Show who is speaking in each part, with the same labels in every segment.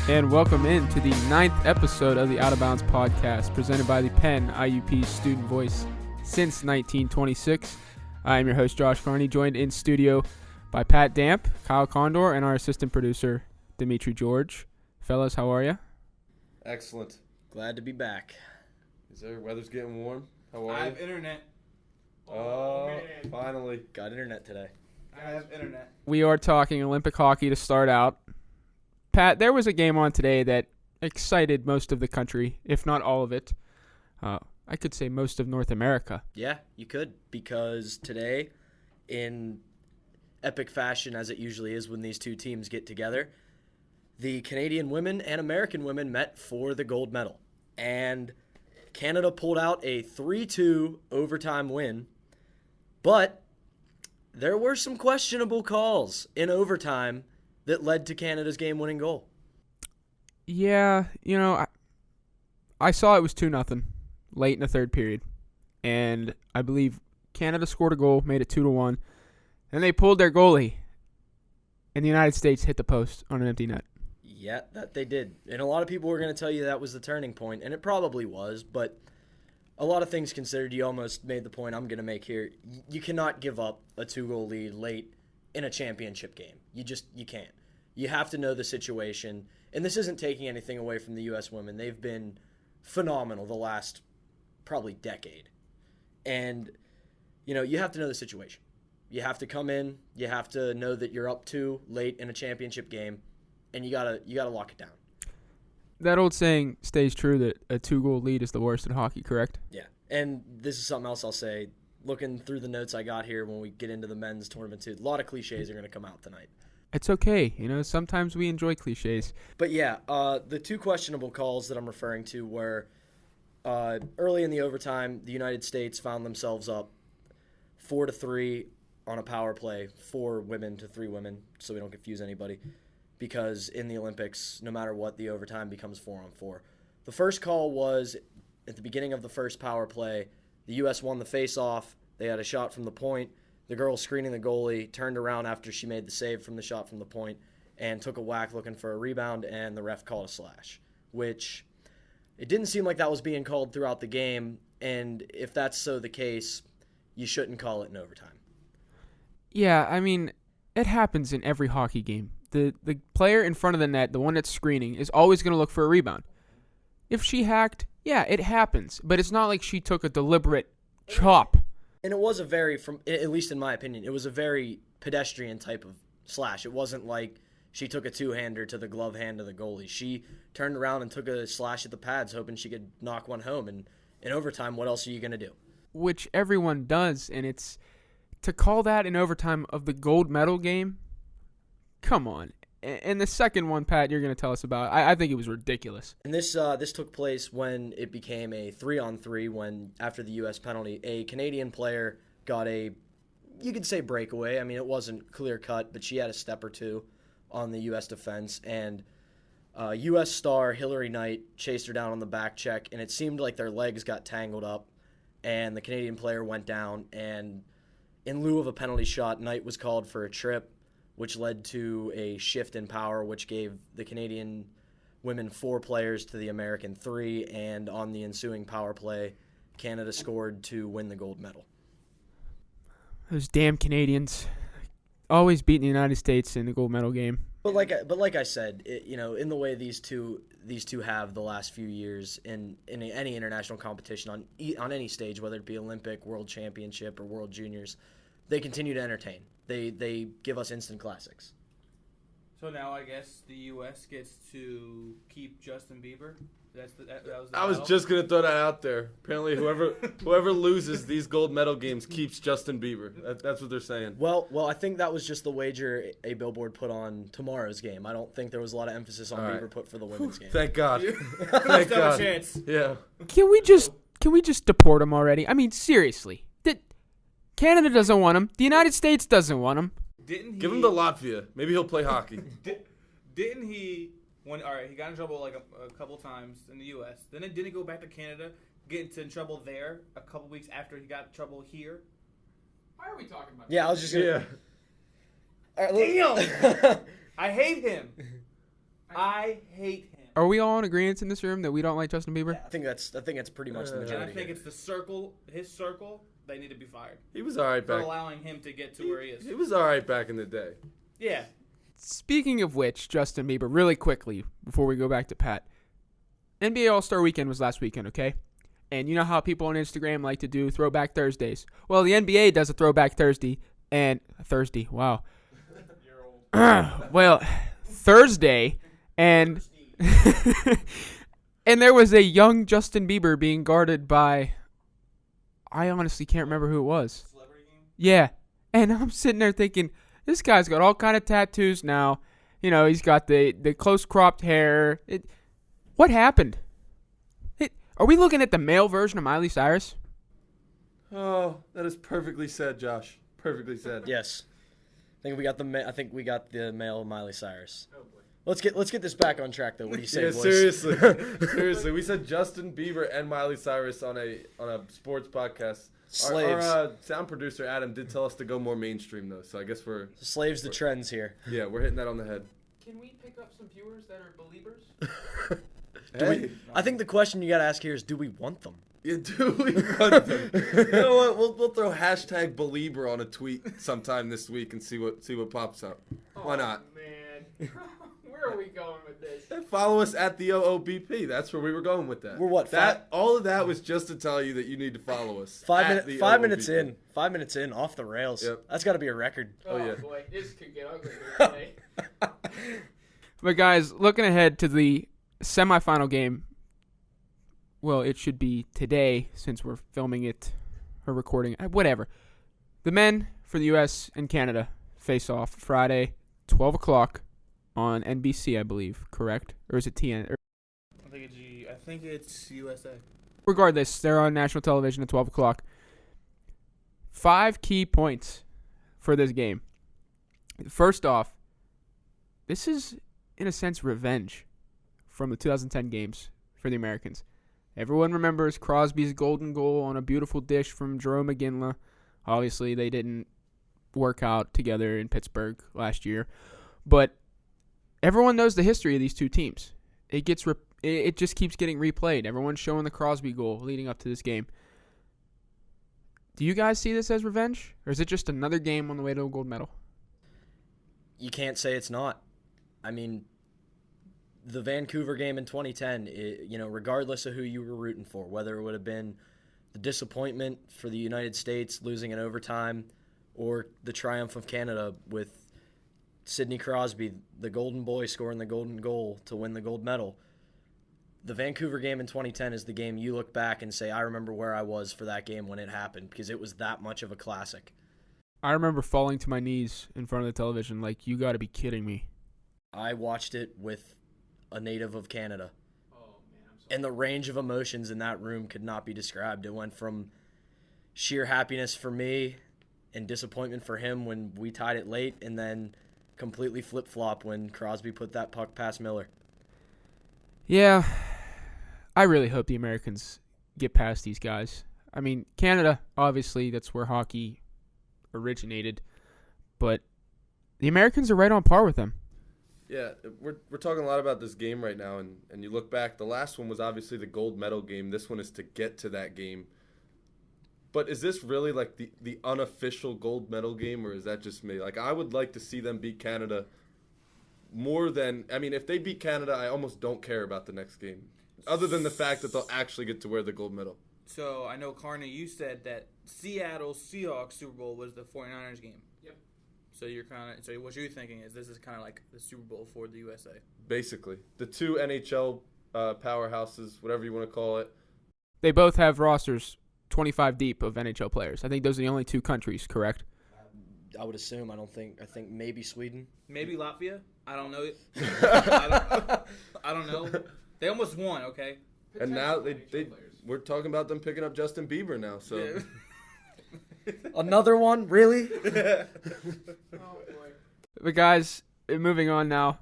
Speaker 1: And welcome into the 9th episode of the Out of Bounds podcast, presented by the Penn IUP Student Voice since 1926. I am your host, Josh Carney, joined in studio by Pat Damp, Kyle Condor, and our assistant producer, Dimitri George. Fellas, how are you?
Speaker 2: Excellent.
Speaker 3: Glad to be back.
Speaker 2: Weather's getting warm? How are you?
Speaker 4: I have internet.
Speaker 2: Oh, finally.
Speaker 3: Got internet today.
Speaker 4: I have internet.
Speaker 1: We are talking Olympic hockey to start out. Pat, there was a game on today that excited most of the country, if not all of it. I could say most of North America.
Speaker 3: Yeah, you could, because today, in epic fashion as it usually is when these two teams get together, the Canadian women and American women met for the gold medal. And Canada pulled out a 3-2 overtime win, but there were some questionable calls in overtime that led to Canada's game-winning goal.
Speaker 1: Yeah, I saw it was 2-0 late in the third period. And I believe Canada scored a goal, made it 2-1. And they pulled their goalie. And the United States hit the post on an empty net.
Speaker 3: Yeah, that they did. And a lot of people were going to tell you that was the turning point, and it probably was, but a lot of things considered, you almost made the point I'm going to make here. You cannot give up a 2-goal lead late in a championship game. You can't. You have to know the situation, and this isn't taking anything away from the U.S. women. They've been phenomenal the last probably decade. And, you have to know the situation. You have to come in, you have to know that you're up 2 late in a championship game, and you gotta lock it down.
Speaker 1: That old saying stays true that a 2-goal lead is the worst in hockey, correct?
Speaker 3: Yeah, and this is something else I'll say. Looking through the notes I got here when we get into the men's tournament too, a lot of cliches are going to come out tonight.
Speaker 1: It's okay. Sometimes we enjoy cliches.
Speaker 3: But yeah, the two questionable calls that I'm referring to were early in the overtime, the United States found themselves up 4-3 on a power play, 4 women to 3 women, so we don't confuse anybody. Because in the Olympics, no matter what, the overtime becomes 4-on-4. The first call was at the beginning of the first power play. The U.S. won the face-off. They had a shot from the point. The girl screening the goalie turned around after she made the save from the shot from the point and took a whack looking for a rebound, and the ref called a slash, which it didn't seem like that was being called throughout the game, and if that's so the case, you shouldn't call it in overtime.
Speaker 1: Yeah, it happens in every hockey game. The player in front of the net, the one that's screening, is always going to look for a rebound. If she hacked, yeah, it happens. But it's not like she took a deliberate chop.
Speaker 3: And it was at least in my opinion, it was a very pedestrian type of slash. It wasn't like she took a two-hander to the glove hand of the goalie. She turned around and took a slash at the pads, hoping she could knock one home. And in overtime, what else are you going to do?
Speaker 1: Which everyone does, and it's to call that in overtime of the gold medal game. Come on. And the second one, Pat, you're going to tell us about, I think it was ridiculous.
Speaker 3: And this took place when it became a 3-on-3 when, after the U.S. penalty, a Canadian player got you could say breakaway. It wasn't clear-cut, but she had a step or two on the U.S. defense. And U.S. star Hillary Knight chased her down on the back check, and it seemed like their legs got tangled up, and the Canadian player went down. And in lieu of a penalty shot, Knight was called for a trip, which led to a shift in power, which gave the Canadian women 4 players to the American 3, and on the ensuing power play, Canada scored to win the gold medal.
Speaker 1: Those damn Canadians. Always beating the United States in the gold medal game.
Speaker 3: But like I said, in the way these two have the last few years in any international competition on any stage, whether it be Olympic, World Championship, or World Juniors, they continue to entertain. They give us instant classics.
Speaker 4: So now I guess the U.S. gets to keep Justin Bieber.
Speaker 2: I was just going to throw that out there. Apparently whoever loses these gold medal games keeps Justin Bieber. That's what they're saying.
Speaker 3: Well, I think that was just the wager a Billboard put on tomorrow's game. I don't think there was a lot of emphasis on Bieber put for the women's game.
Speaker 2: Thank God.
Speaker 4: Thank God. A chance.
Speaker 2: Yeah.
Speaker 1: Can we just deport him already? Seriously. Canada doesn't want him. The United States doesn't want him.
Speaker 2: Give him to Latvia. Maybe he'll play hockey.
Speaker 4: Didn't he? He got in trouble like a couple times in the U.S. Then didn't he go back to Canada, get into trouble there a couple weeks after he got in trouble here? Why are we talking about?
Speaker 3: Yeah, I was just gonna.
Speaker 4: Damn! I hate him. I hate him.
Speaker 1: Are we all in agreement in this room that we don't like Justin Bieber?
Speaker 3: I think that's pretty much the
Speaker 4: And
Speaker 3: majority.
Speaker 4: I think
Speaker 3: here.
Speaker 4: it's the circle, his circle, they need to be fired.
Speaker 2: He was all right
Speaker 4: For
Speaker 2: back.
Speaker 4: allowing him to get to where he is.
Speaker 2: He was all right back in the day.
Speaker 4: Yeah.
Speaker 1: Speaking of which, Justin Bieber, really quickly, before we go back to Pat, NBA All-Star Weekend was last weekend, okay? And you know how people on Instagram like to do Throwback Thursdays? Well, the NBA does a Throwback Thursday, wow. Well, Thursday, and and there was a young Justin Bieber being guarded by, I honestly can't remember who it was.
Speaker 4: Celebrity game?
Speaker 1: Yeah, and I'm sitting there thinking, this guy's got all kind of tattoos now. You know, he's got the close cropped hair. What happened? Are we looking at the male version of Miley Cyrus?
Speaker 2: Oh, that is perfectly said, Josh. Perfectly said.
Speaker 3: Yes, I think we got the male Miley Cyrus. Oh boy. Let's get this back on track though. What do you say,
Speaker 2: Yeah,
Speaker 3: boys?
Speaker 2: seriously. Seriously. We said Justin Bieber and Miley Cyrus on a sports podcast.
Speaker 3: Slaves.
Speaker 2: Our sound producer Adam did tell us to go more mainstream though, so I guess we're
Speaker 3: Slaves to trends here.
Speaker 2: we're hitting that on the head.
Speaker 1: Can we pick up some viewers that are believers?
Speaker 2: Hey,
Speaker 3: I think the question you got to ask here is, do we want them?
Speaker 2: yeah, do we want them? You know what? We'll throw hashtag Belieber on a tweet sometime this week and see what pops up. Why not?
Speaker 1: Man. Where are we going with this?
Speaker 2: And follow us at the OOBP. That's where we were going with that.
Speaker 3: We're what,
Speaker 2: All of that was just to tell you that you need to follow us.
Speaker 3: Five
Speaker 2: at
Speaker 3: minutes
Speaker 2: the OOBP.
Speaker 3: in. 5 minutes in, off the rails.
Speaker 2: Yep.
Speaker 3: That's got to be a record.
Speaker 2: Oh, yeah.
Speaker 1: Boy, this could get ugly today. But guys, looking ahead to the semifinal game, well, it should be today since we're filming it or recording it. Whatever. The men for the U.S. and Canada face off Friday, 12 o'clock on NBC, I believe. Correct? Or is it TN?
Speaker 4: I think it's USA.
Speaker 1: Regardless, they're on national television at 12 o'clock. 5 key points for this game. First off, this is, in a sense, revenge from the 2010 games for the Americans. Everyone remembers Crosby's golden goal on a beautiful dish from Jerome McGinley. Obviously, they didn't work out together in Pittsburgh last year. But everyone knows the history of these two teams. It just keeps getting replayed. Everyone's showing the Crosby goal leading up to this game. Do you guys see this as revenge? Or is it just another game on the way to a gold medal?
Speaker 3: You can't say it's not. I mean, the Vancouver game in 2010, regardless of who you were rooting for, whether it would have been the disappointment for the United States losing in overtime or the triumph of Canada with Sidney Crosby, the golden boy, scoring the golden goal to win the gold medal, the Vancouver game in 2010 is the game you look back and say, I remember where I was for that game when it happened, because it was that much of a classic.
Speaker 1: I remember falling to my knees in front of the television like, you got to be kidding me.
Speaker 3: I watched it with a native of Canada.
Speaker 1: Oh, man, I'm sorry.
Speaker 3: And the range of emotions in that room could not be described. It went from sheer happiness for me and disappointment for him when we tied it late, and then completely flip-flop when Crosby put that puck past Miller.
Speaker 1: Yeah, I really hope the Americans get past these guys. I mean, Canada, obviously, that's where hockey originated, but the Americans are right on par with them.
Speaker 2: Yeah, we're talking a lot about this game right now, and you look back, the last one was obviously the gold medal game. This one is to get to that game. But is this really like the unofficial gold medal game, or is that just me? Like, I would like to see them beat Canada more than, I mean, if they beat Canada, I almost don't care about the next game, other than the fact that they'll actually get to wear the gold medal.
Speaker 4: So I know, Carney, you said that Seattle Seahawks Super Bowl was the 49ers game.
Speaker 1: Yep.
Speaker 4: So what you're thinking is this is kind of like the Super Bowl for the USA.
Speaker 2: Basically, the two NHL powerhouses, whatever you want to call it.
Speaker 1: They both have rosters 25 deep of NHL players. I think those are the only two countries, correct?
Speaker 3: I would assume. I think maybe Sweden.
Speaker 4: Maybe Latvia. I don't know. I don't know. They almost won. Okay.
Speaker 2: And now we're talking about them picking up Justin Bieber now. So
Speaker 4: Yeah.
Speaker 3: Another one? Really?
Speaker 1: But guys, moving on now.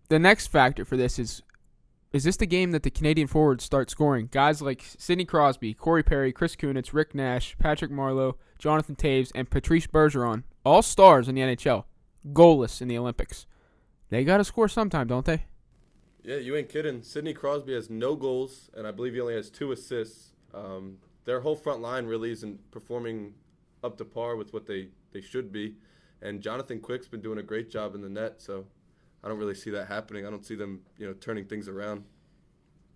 Speaker 1: The next factor for this is this the game that the Canadian forwards start scoring? Guys like Sidney Crosby, Corey Perry, Chris Kunitz, Rick Nash, Patrick Marleau, Jonathan Toews, and Patrice Bergeron, all stars in the NHL, goalless in the Olympics. They got to score sometime, don't they?
Speaker 2: Yeah, you ain't kidding. Sidney Crosby has no goals, and I believe he only has 2 assists. Their whole front line really isn't performing up to par with what they should be. And Jonathan Quick's been doing a great job in the net, so I don't really see that happening. I don't see them, turning things around.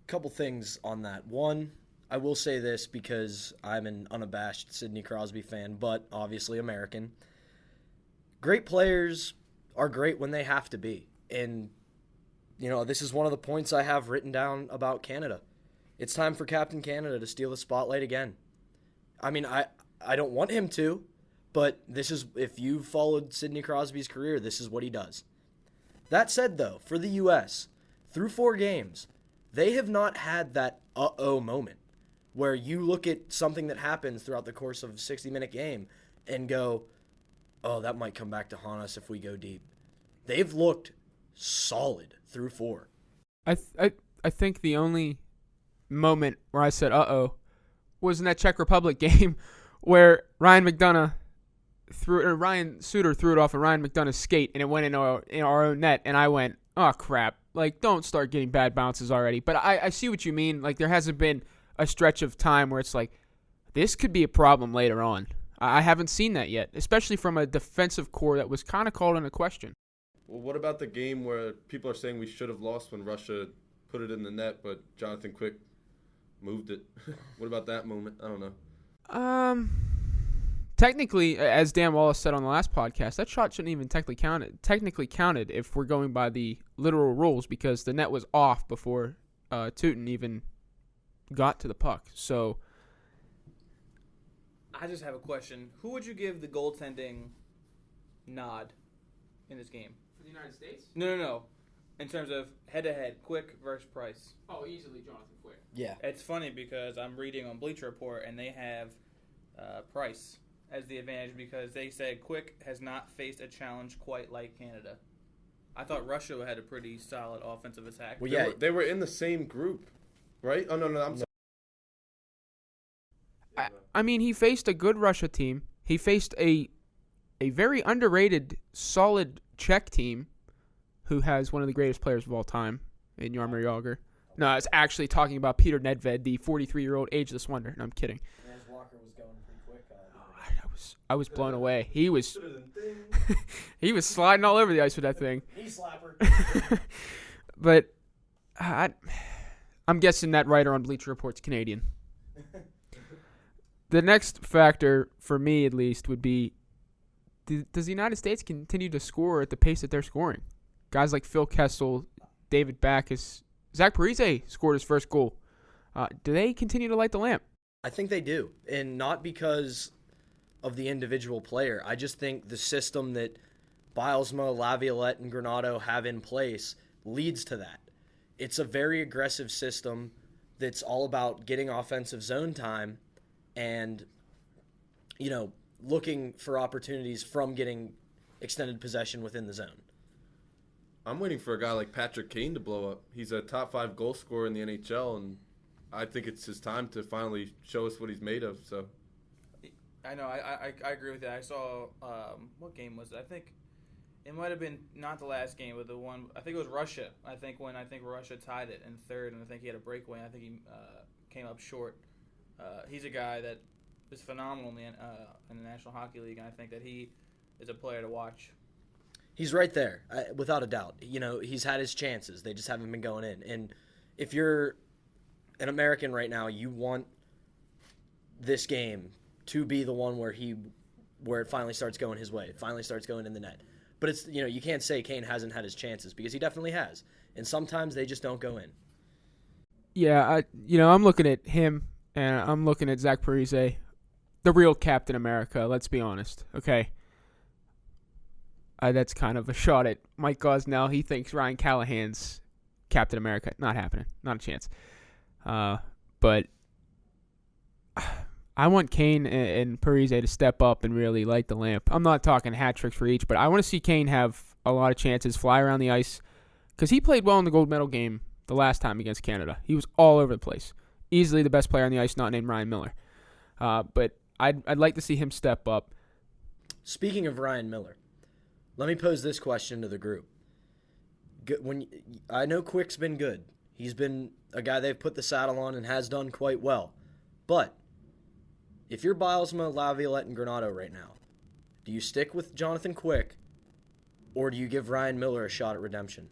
Speaker 3: Couple things on that. One, I will say this because I'm an unabashed Sidney Crosby fan, but obviously American. Great players are great when they have to be. And, this is one of the points I have written down about Canada. It's time for Captain Canada to steal the spotlight again. I mean, I don't want him to, but if you've followed Sidney Crosby's career, this is what he does. That said, though, for the U.S., through 4 games, they have not had that uh-oh moment where you look at something that happens throughout the course of a 60-minute game and go, oh, that might come back to haunt us if we go deep. They've looked solid through 4.
Speaker 1: I think the only moment where I said uh-oh was in that Czech Republic game where Ryan Suter threw it off of Ryan McDonough's skate and it went in our own net, and I went, oh crap, like don't start getting bad bounces already. But I see what you mean. Like there hasn't been a stretch of time where it's like this could be a problem later on. I haven't seen that yet, especially from a defensive core that was kind of called into question.
Speaker 2: Well, what about the game where people are saying we should have lost when Russia put it in the net, but Jonathan Quick moved it? What about that moment? I don't know.
Speaker 1: Technically, as Dan Wallace said on the last podcast, that shot shouldn't even technically counted if we're going by the literal rules, because the net was off before Tootin even got to the puck. So
Speaker 4: I just have a question. Who would you give the goaltending nod in this game?
Speaker 1: For the United States?
Speaker 4: No. In terms of head-to-head, Quick versus Price.
Speaker 1: Oh, easily Jonathan Quick.
Speaker 3: Yeah.
Speaker 4: It's funny because I'm reading on Bleacher Report, and they have Price as the advantage because they said Quick has not faced a challenge quite like Canada. I thought Russia had a pretty solid offensive attack.
Speaker 3: Well,
Speaker 2: They were in the same group, right? Oh, no, I'm sorry.
Speaker 1: I mean, he faced a good Russia team. He faced a very underrated, solid Czech team who has one of the greatest players of all time in Jaromír Jágr. No, I was actually talking about Peter Nedved, the 43-year-old ageless wonder. No, I'm kidding.
Speaker 3: Walker was going pretty quick.
Speaker 1: I was blown away. He was sliding all over the ice with that thing.
Speaker 3: Knee slapper.
Speaker 1: But I'm guessing that writer on Bleacher Report's Canadian. The next factor, for me at least, would be, does the United States continue to score at the pace that they're scoring? Guys like Phil Kessel, David Backes, Zach Parise scored his first goal. Do they continue to light the lamp?
Speaker 3: I think they do, and not because of the individual player. I just think the system that Bilesma, Laviolette, and Granato have in place leads to that. It's a very aggressive system that's all about getting offensive zone time and, looking for opportunities from getting extended possession within the zone.
Speaker 2: I'm waiting for a guy like Patrick Kane to blow up. He's a top 5 goal scorer in the NHL, and I think it's his time to finally show us what he's made of. So,
Speaker 4: I know. I agree with that. I saw what game was it? I think it might have been not the last game, but the one. I think it was Russia. I think Russia tied it in third, and I think he had a breakaway. I think he came up short. He's a guy that is phenomenal in the National Hockey League, and I think that he is a player to watch.
Speaker 3: He's right there, without a doubt. He's had his chances. They just haven't been going in. And if you're an American right now, you want this game to be the one where it finally starts going his way. It finally starts going in the net. But it's you can't say Kane hasn't had his chances, because he definitely has. And sometimes they just don't go in.
Speaker 1: Yeah, I'm looking at him and I'm looking at Zach Parise, the real Captain America. Let's be honest, okay. That's kind of a shot at Mike Gosnell. He thinks Ryan Callahan's Captain America. Not happening. Not a chance. But I want Kane and Parise to step up and really light the lamp. I'm not talking hat tricks for each, but I want to see Kane have a lot of chances, fly around the ice, because he played well in the gold medal game the last time against Canada. He was all over the place. Easily the best player on the ice, not named Ryan Miller. But I'd like to see him step up.
Speaker 3: Speaking of Ryan Miller, let me pose this question to the group. I know Quick's been good. He's been a guy they've put the saddle on and has done quite well. But if you're Bilesma, Laviolette, and Granado right now, do you stick with Jonathan Quick or do you give Ryan Miller a shot at redemption?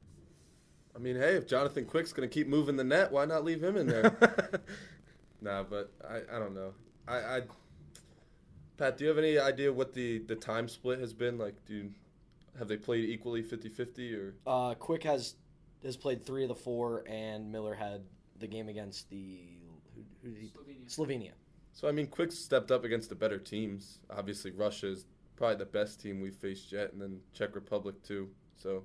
Speaker 2: I mean, hey, if Jonathan Quick's going to keep moving the net, why not leave him in there? Nah, but I don't know. Pat, do you have any idea what the time split has been? Like, have they played equally 50-50 or?
Speaker 3: Quick has played 3 of the 4, and Miller had the game against Slovenia.
Speaker 2: So, I mean, Quick stepped up against the better teams. Obviously, Russia is probably the best team we've faced yet, and then Czech Republic too. So.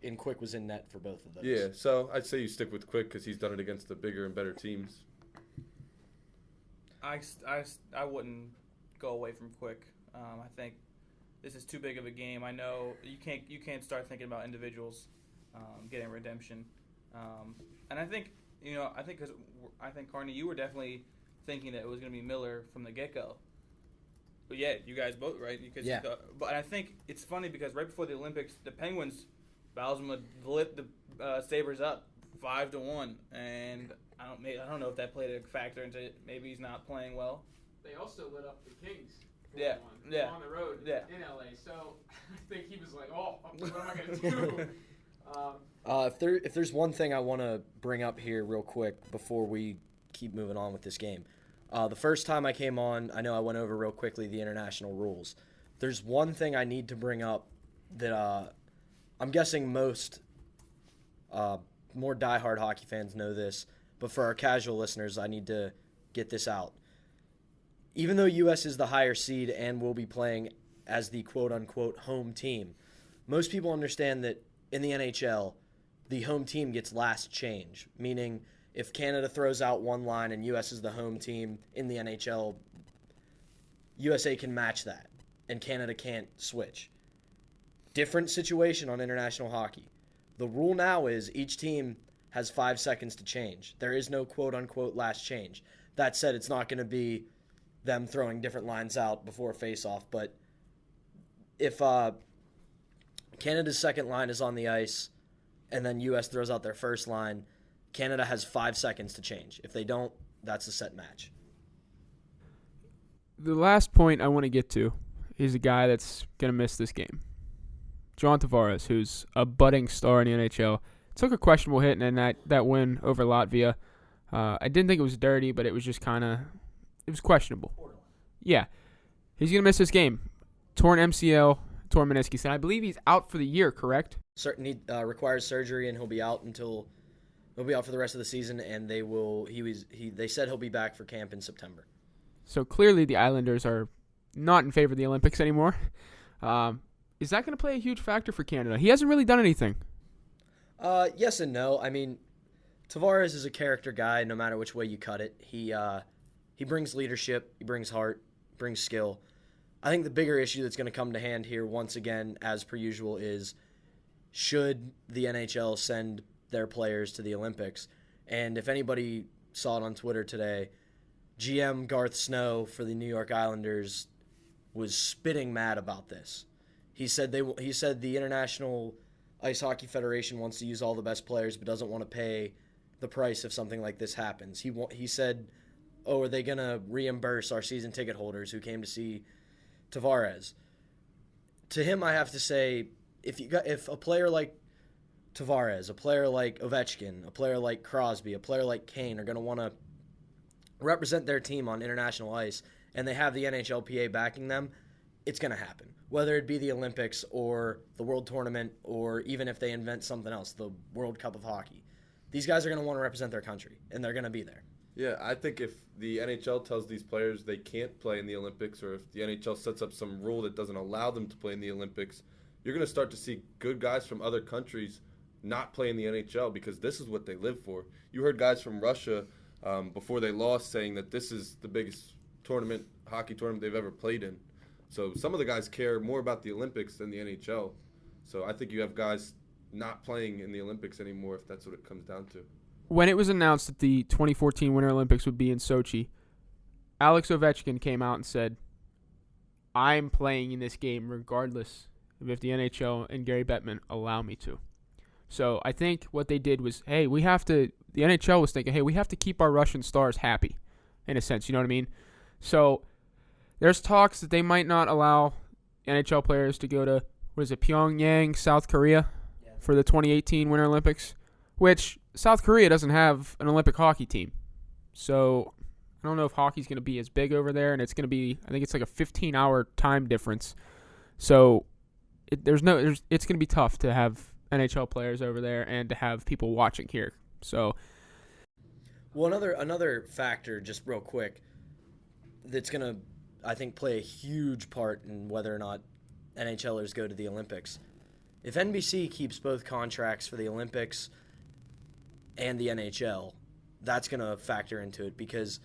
Speaker 2: And
Speaker 3: Quick was in net for both of those.
Speaker 2: Yeah, so I'd say you stick with Quick because he's done it against the bigger and better teams.
Speaker 4: I wouldn't go away from Quick. I think this is too big of a game. I know you can't start thinking about individuals getting redemption. And I think Carney, you were definitely thinking that it was going to be Miller from the get-go. But yeah, you guys both, right?
Speaker 3: Yeah.
Speaker 4: But I think it's funny because right before the Olympics, the Penguins, Bilesma lit the Sabres up 5-1, and I don't know if that played a factor into it. Maybe he's not playing well.
Speaker 1: They also lit up the Kings.
Speaker 4: Yeah.
Speaker 1: On the road in LA. So I think he was like, "Oh, what am I going to do?"
Speaker 3: If there's one thing I want to bring up here real quick before we keep moving on with this game, the first time I came on, I know I went over real quickly the international rules. There's one thing I need to bring up that I'm guessing most more diehard hockey fans know this, but for our casual listeners, I need to get this out. Even though U.S. is the higher seed and will be playing as the quote-unquote home team, most people understand that in the NHL, the home team gets last change, meaning if Canada throws out one line and U.S. is the home team in the NHL, USA can match that, and Canada can't switch. Different situation on international hockey. The rule now is each team has 5 seconds to change. There is no quote-unquote last change. That said, it's not going to be them throwing different lines out before a face-off, but if Canada's second line is on the ice and then U.S. throws out their first line, Canada has 5 seconds to change. If they don't, that's a set match.
Speaker 1: The last point I want to get to is a guy that's going to miss this game. John Tavares, who's a budding star in the NHL, took a questionable hit in that win over Latvia. I didn't think it was dirty, but it was just it was questionable. Yeah. He's going to miss this game. Torn MCL, torn meniscus, and I believe he's out for the year, correct?
Speaker 3: Certainly requires surgery, and he'll be out for the rest of the season, and they said he'll be back for camp in September.
Speaker 1: So clearly the Islanders are not in favor of the Olympics anymore. Is that going to play a huge factor for Canada? He hasn't really done anything.
Speaker 3: Yes and no. I mean, Tavares is a character guy no matter which way you cut it. He brings leadership, he brings heart, brings skill. I think the bigger issue that's going to come to hand here once again, as per usual, is should the NHL send their players to the Olympics? And if anybody saw it on Twitter today, GM Garth Snow for the New York Islanders was spitting mad about this. He said the International Ice Hockey Federation wants to use all the best players but doesn't want to pay the price if something like this happens. He said, "Oh, are they going to reimburse our season ticket holders who came to see Tavares?" To him, I have to say, if a player like Tavares, a player like Ovechkin, a player like Crosby, a player like Kane are going to want to represent their team on international ice and they have the NHLPA backing them, it's going to happen. Whether it be the Olympics or the World Tournament or even if they invent something else, the World Cup of Hockey. These guys are going to want to represent their country, and they're going to be there.
Speaker 2: Yeah, I think if the NHL tells these players they can't play in the Olympics, or if the NHL sets up some rule that doesn't allow them to play in the Olympics, you're going to start to see good guys from other countries not play in the NHL because this is what they live for. You heard guys from Russia before they lost saying that this is the biggest hockey tournament they've ever played in. So some of the guys care more about the Olympics than the NHL. So I think you have guys not playing in the Olympics anymore if that's what it comes down to.
Speaker 1: When it was announced that the 2014 Winter Olympics would be in Sochi, Alex Ovechkin came out and said, "I'm playing in this game regardless of if the NHL and Gary Bettman allow me to." So I think what they did was, hey, the NHL was thinking, hey, we have to keep our Russian stars happy, in a sense, you know what I mean? So there's talks that they might not allow NHL players to go to, Pyongyang, South Korea, for the 2018 Winter Olympics, which South Korea doesn't have an Olympic hockey team. So I don't know if hockey's going to be as big over there, and it's going to be, I think it's like a 15-hour time difference. So it's going to be tough to have NHL players over there and to have people watching here. So,
Speaker 3: well, another factor, just real quick, that's going to, I think, play a huge part in whether or not NHLers go to the Olympics. If NBC keeps both contracts for the Olympics and the NHL, that's going to factor into it, because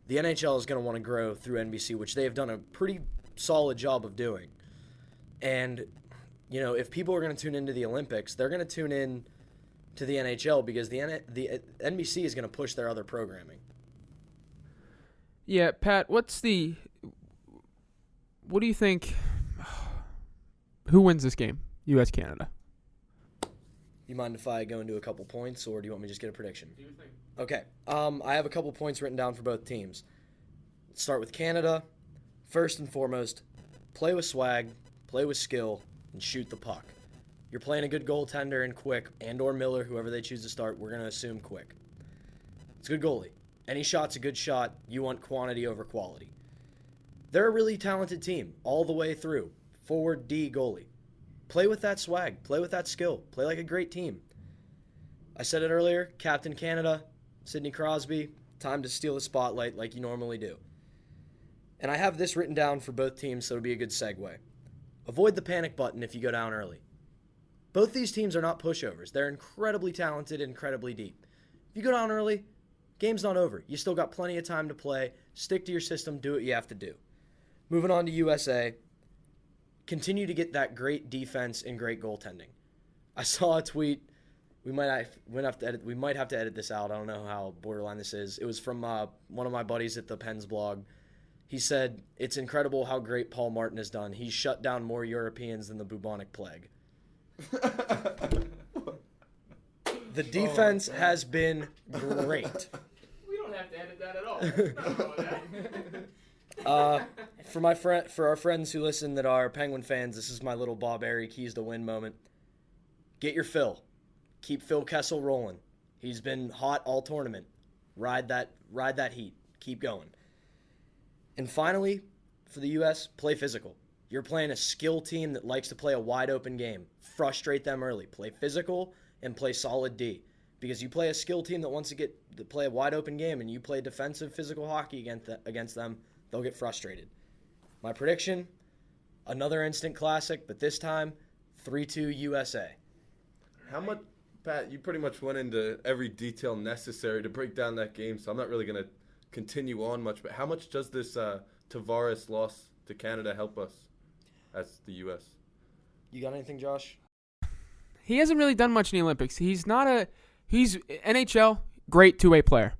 Speaker 3: the NHL is going to want to grow through NBC, which they have done a pretty solid job of doing. And, you know, if people are going to tune into the Olympics, they're going to tune in to the NHL because the NBC is going to push their other programming.
Speaker 1: yeah, Pat, what do you think? Who wins this game? U.S. Canada.
Speaker 3: You mind if I go into a couple points, or do you want me to just get a prediction? Do your thing. Okay. I have a couple points written down for both teams. Let's start with Canada. First and foremost, play with swag, play with skill, and shoot the puck. You're playing a good goaltender in Quick and/or Miller, whoever they choose to start. We're going to assume Quick. It's a good goalie. Any shot's a good shot. You want quantity over quality. They're a really talented team all the way through. Forward, D, goalie. Play with that swag. Play with that skill. Play like a great team. I said it earlier, Captain Canada, Sidney Crosby, time to steal the spotlight like you normally do. And I have this written down for both teams, so it'll be a good segue. Avoid the panic button if you go down early. Both these teams are not pushovers. They're incredibly talented, incredibly deep. If you go down early, game's not over. You still got plenty of time to play. Stick to your system. Do what you have to do. Moving on to USA. Continue to get that great defense and great goaltending. I saw a tweet. We might have to edit this out. I don't know how borderline this is. It was from one of my buddies at the Penn's blog. He said, "It's incredible how great Paul Martin has done. He's shut down more Europeans than the bubonic plague." The defense has been great.
Speaker 1: We don't have to edit that at all.
Speaker 3: For our friends who listen that are Penguin fans, this is my little Bob Airy keys to win moment. Get your fill. Keep Phil Kessel rolling. He's been hot all tournament. Ride that heat. Keep going. And finally, for the U.S., play physical. You're playing a skill team that likes to play a wide open game. Frustrate them early. Play physical and play solid D. Because you play a skill team that wants to play a wide open game, and you play defensive physical hockey against them, they'll get frustrated. My prediction, another instant classic, but this time 3-2 USA.
Speaker 2: How much, Pat, you pretty much went into every detail necessary to break down that game, so I'm not really going to continue on much, but how much does this Tavares loss to Canada help us as the U.S.?
Speaker 3: You got anything, Josh?
Speaker 1: He hasn't really done much in the Olympics. He's NHL, great two-way player.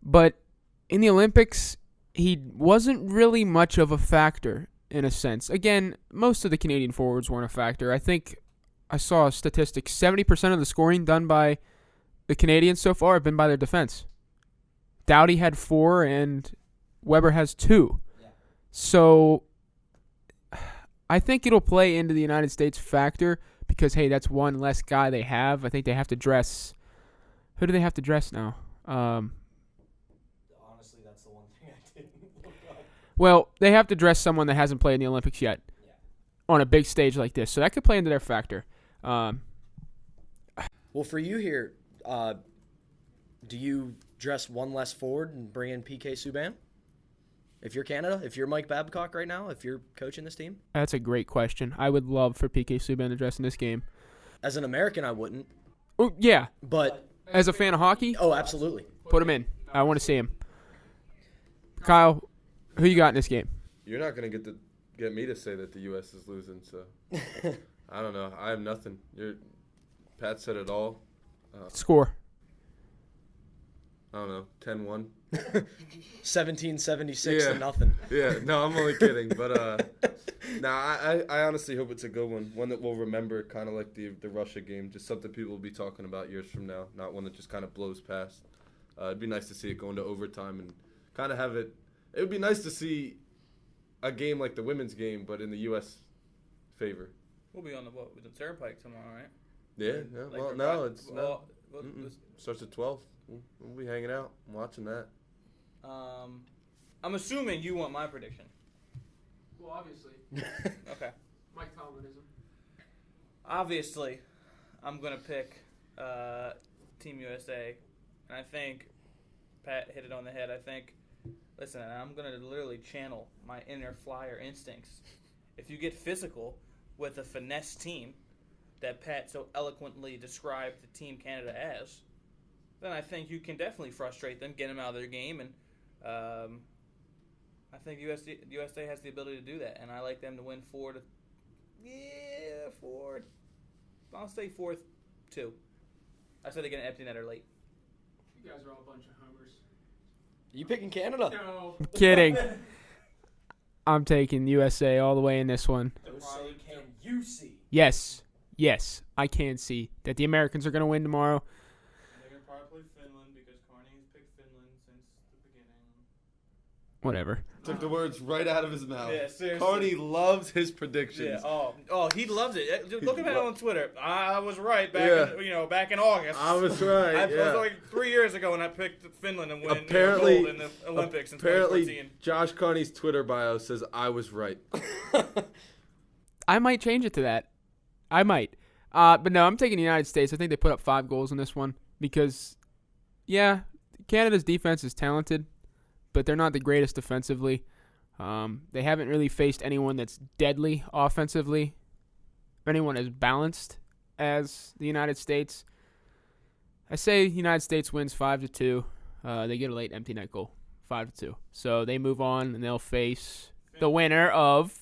Speaker 1: But in the Olympics, he wasn't really much of a factor in a sense. Again, most of the Canadian forwards weren't a factor. I think I saw a statistic, 70% of the scoring done by the Canadians so far have been by their defense. Doughty had 4 and Weber has 2. Yeah. So I think it'll play into the United States factor because, hey, that's one less guy they have. I think they have to dress. Who do they have to dress now?
Speaker 3: Honestly, that's the one thing I didn't look up.
Speaker 1: Well, they have to dress someone that hasn't played in the Olympics yet on a big stage like this. So that could play into their factor.
Speaker 3: Well, for you here, do you dress one less forward and bring in PK Subban? If you're Canada, if you're Mike Babcock right now, if you're coaching this team?
Speaker 1: That's a great question. I would love for PK Subban to dress in this game.
Speaker 3: As an American, I wouldn't.
Speaker 1: Oh, yeah.
Speaker 3: But
Speaker 1: as a fan of hockey?
Speaker 3: Oh, absolutely.
Speaker 1: Put him in. I want to see him. Kyle, who you got in this game?
Speaker 2: You're not going to get me to say that the U.S. is losing, so I don't know. I have nothing. Pat said it all.
Speaker 1: Score.
Speaker 2: I don't know, 10-1.
Speaker 3: 1776
Speaker 2: Yeah.
Speaker 3: to nothing.
Speaker 2: Yeah, no, I'm only kidding. But I honestly hope it's a good one that we'll remember, kind of like the Russia game, just something people will be talking about years from now, not one that just kind of blows past. It'd be nice to see it go into overtime and kind of have it. It would be nice to see a game like the women's game, but in the U.S. favor.
Speaker 4: We'll be on with the Turnpike tomorrow, right?
Speaker 2: Yeah.
Speaker 4: Like
Speaker 2: Well,
Speaker 4: for
Speaker 2: no,
Speaker 4: Fri-
Speaker 2: it's
Speaker 4: well,
Speaker 2: no.
Speaker 4: well, this-
Speaker 2: Starts at 12. We'll be hanging out, watching that.
Speaker 4: I'm assuming you want my prediction.
Speaker 1: Well, obviously,
Speaker 4: Okay.
Speaker 1: Mike Tomlinism.
Speaker 4: Obviously, I'm gonna pick Team USA, and I think Pat hit it on the head. I think, listen, I'm gonna literally channel my inner flyer instincts. If you get physical with a finesse team that Pat so eloquently described the Team Canada as, then I think you can definitely frustrate them, get them out of their game, and I think USA has the ability to do that, and I like them to win 4. I'll say 4-2. I said they get an empty netter late.
Speaker 1: You guys are all a bunch of homers.
Speaker 3: You picking Canada?
Speaker 1: No. Kidding. I'm taking USA all the way in this one.
Speaker 3: Can you see?
Speaker 1: Yes, I can see that the Americans are going to win tomorrow.
Speaker 4: They're going to probably play Finland because Carney has picked Finland since the beginning.
Speaker 1: Whatever.
Speaker 2: Took the words right out of his mouth.
Speaker 4: Yeah, seriously.
Speaker 2: Carney loves his predictions.
Speaker 4: Yeah. Oh, he loves it. Look at it on Twitter. I was right back in August.
Speaker 2: I was right.
Speaker 4: It was like 3 years ago when I picked Finland and win
Speaker 2: Apparently,
Speaker 4: gold in the Olympics in
Speaker 2: apparently,
Speaker 4: 2014.
Speaker 2: Josh Carney's Twitter bio says I was right.
Speaker 1: I might change it to that. I might. But no, I'm taking the United States. I think they put up 5 goals in this one because, yeah, Canada's defense is talented, but they're not the greatest defensively. They haven't really faced anyone that's deadly offensively, anyone as balanced as the United States. I say United States wins 5-2. They get a late empty net goal, 5-2. So they move on and they'll face the winner of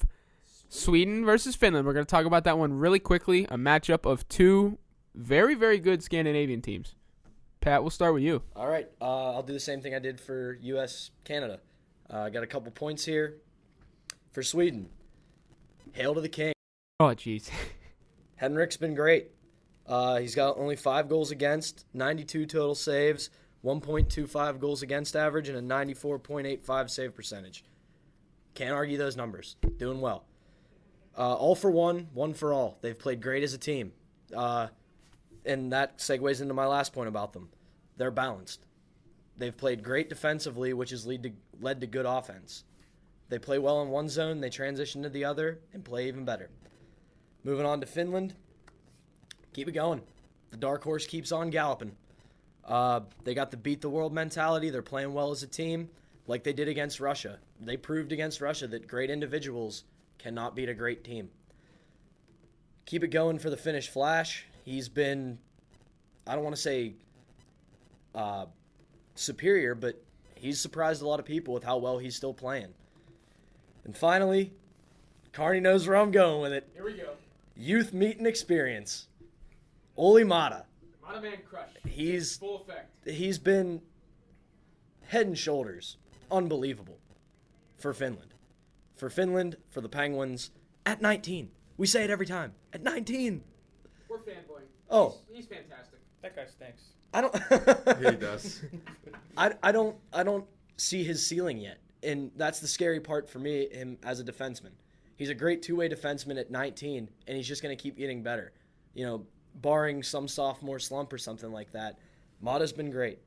Speaker 1: Sweden versus Finland. We're going to talk about that one really quickly. A matchup of 2 very, very good Scandinavian teams. Pat, we'll start with you.
Speaker 3: All right. I'll do the same thing I did for U.S.-Canada. I got a couple points here. For Sweden, hail to the king.
Speaker 1: Oh, jeez.
Speaker 3: Henrik's been great. He's got only 5 goals against, 92 total saves, 1.25 goals against average, and a 94.85 save percentage. Can't argue those numbers. Doing well. All for one for all. They've played great as a team. And that segues into my last point about them. They're balanced. They've played great defensively, which has led to good offense. They play well in one zone, they transition to the other, and play even better. Moving on to Finland. Keep it going. The dark horse keeps on galloping. They got the beat the world mentality. They're playing well as a team, like they did against Russia. They proved against Russia that great individuals cannot beat a great team. Keep it going for the Finnish Flash. He's been, I don't want to say superior, but he's surprised a lot of people with how well he's still playing. And finally, Carney knows where I'm going with it.
Speaker 1: Here we go.
Speaker 3: Youth meeting experience. Oli Mata.
Speaker 1: Mata Man crush.
Speaker 3: He's
Speaker 1: Full effect.
Speaker 3: He's been head and shoulders unbelievable for Finland. For Finland, for the Penguins, at 19. We say it every time. At 19.
Speaker 1: We're fanboying.
Speaker 3: Oh.
Speaker 1: He's fantastic.
Speaker 4: That guy stinks.
Speaker 3: I don't
Speaker 2: He does.
Speaker 3: I don't see his ceiling yet. And that's the scary part for me, him as a defenseman. He's a great two-way defenseman at 19, and he's just going to keep getting better. You know, barring some sophomore slump or something like that. Mata's been great.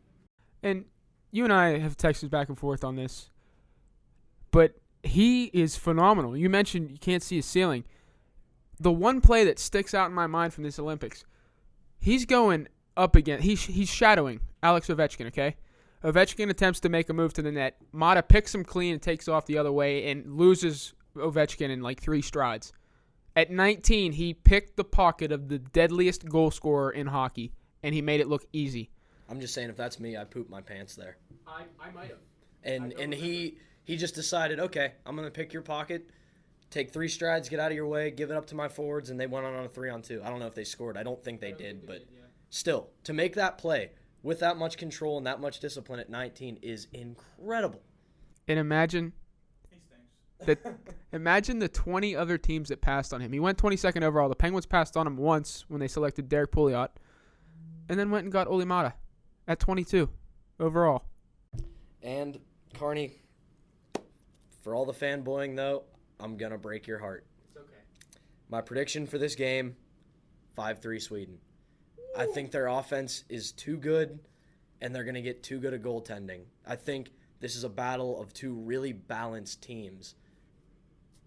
Speaker 1: And you and I have texted back and forth on this, but he is phenomenal. You mentioned you can't see his ceiling. The one play that sticks out in my mind from this Olympics, he's going up again. He's shadowing Alex Ovechkin, okay? Ovechkin attempts to make a move to the net. Mata picks him clean and takes off the other way and loses Ovechkin in like 3 strides. At 19, he picked the pocket of the deadliest goal scorer in hockey, and he made it look easy.
Speaker 3: I'm just saying, if that's me, I poop my pants there.
Speaker 1: I might have.
Speaker 3: And he just decided, okay, I'm going to pick your pocket, take 3 strides, get out of your way, give it up to my forwards, and they went on a 3-on-2. I don't know if they scored. I don't think they did, but still, to make that play, with that much control and that much discipline at 19 is incredible.
Speaker 1: And imagine
Speaker 4: He stinks.
Speaker 1: imagine the 20 other teams that passed on him. He went 22nd overall. The Penguins passed on him once when they selected Derek Pouliot, and then went and got Olimata at 22 overall.
Speaker 3: And, Carney, for all the fanboying, though, I'm going to break your heart.
Speaker 1: It's okay.
Speaker 3: My prediction for this game, 5-3 Sweden. I think their offense is too good, and they're going to get too good at goaltending. I think this is a battle of two really balanced teams,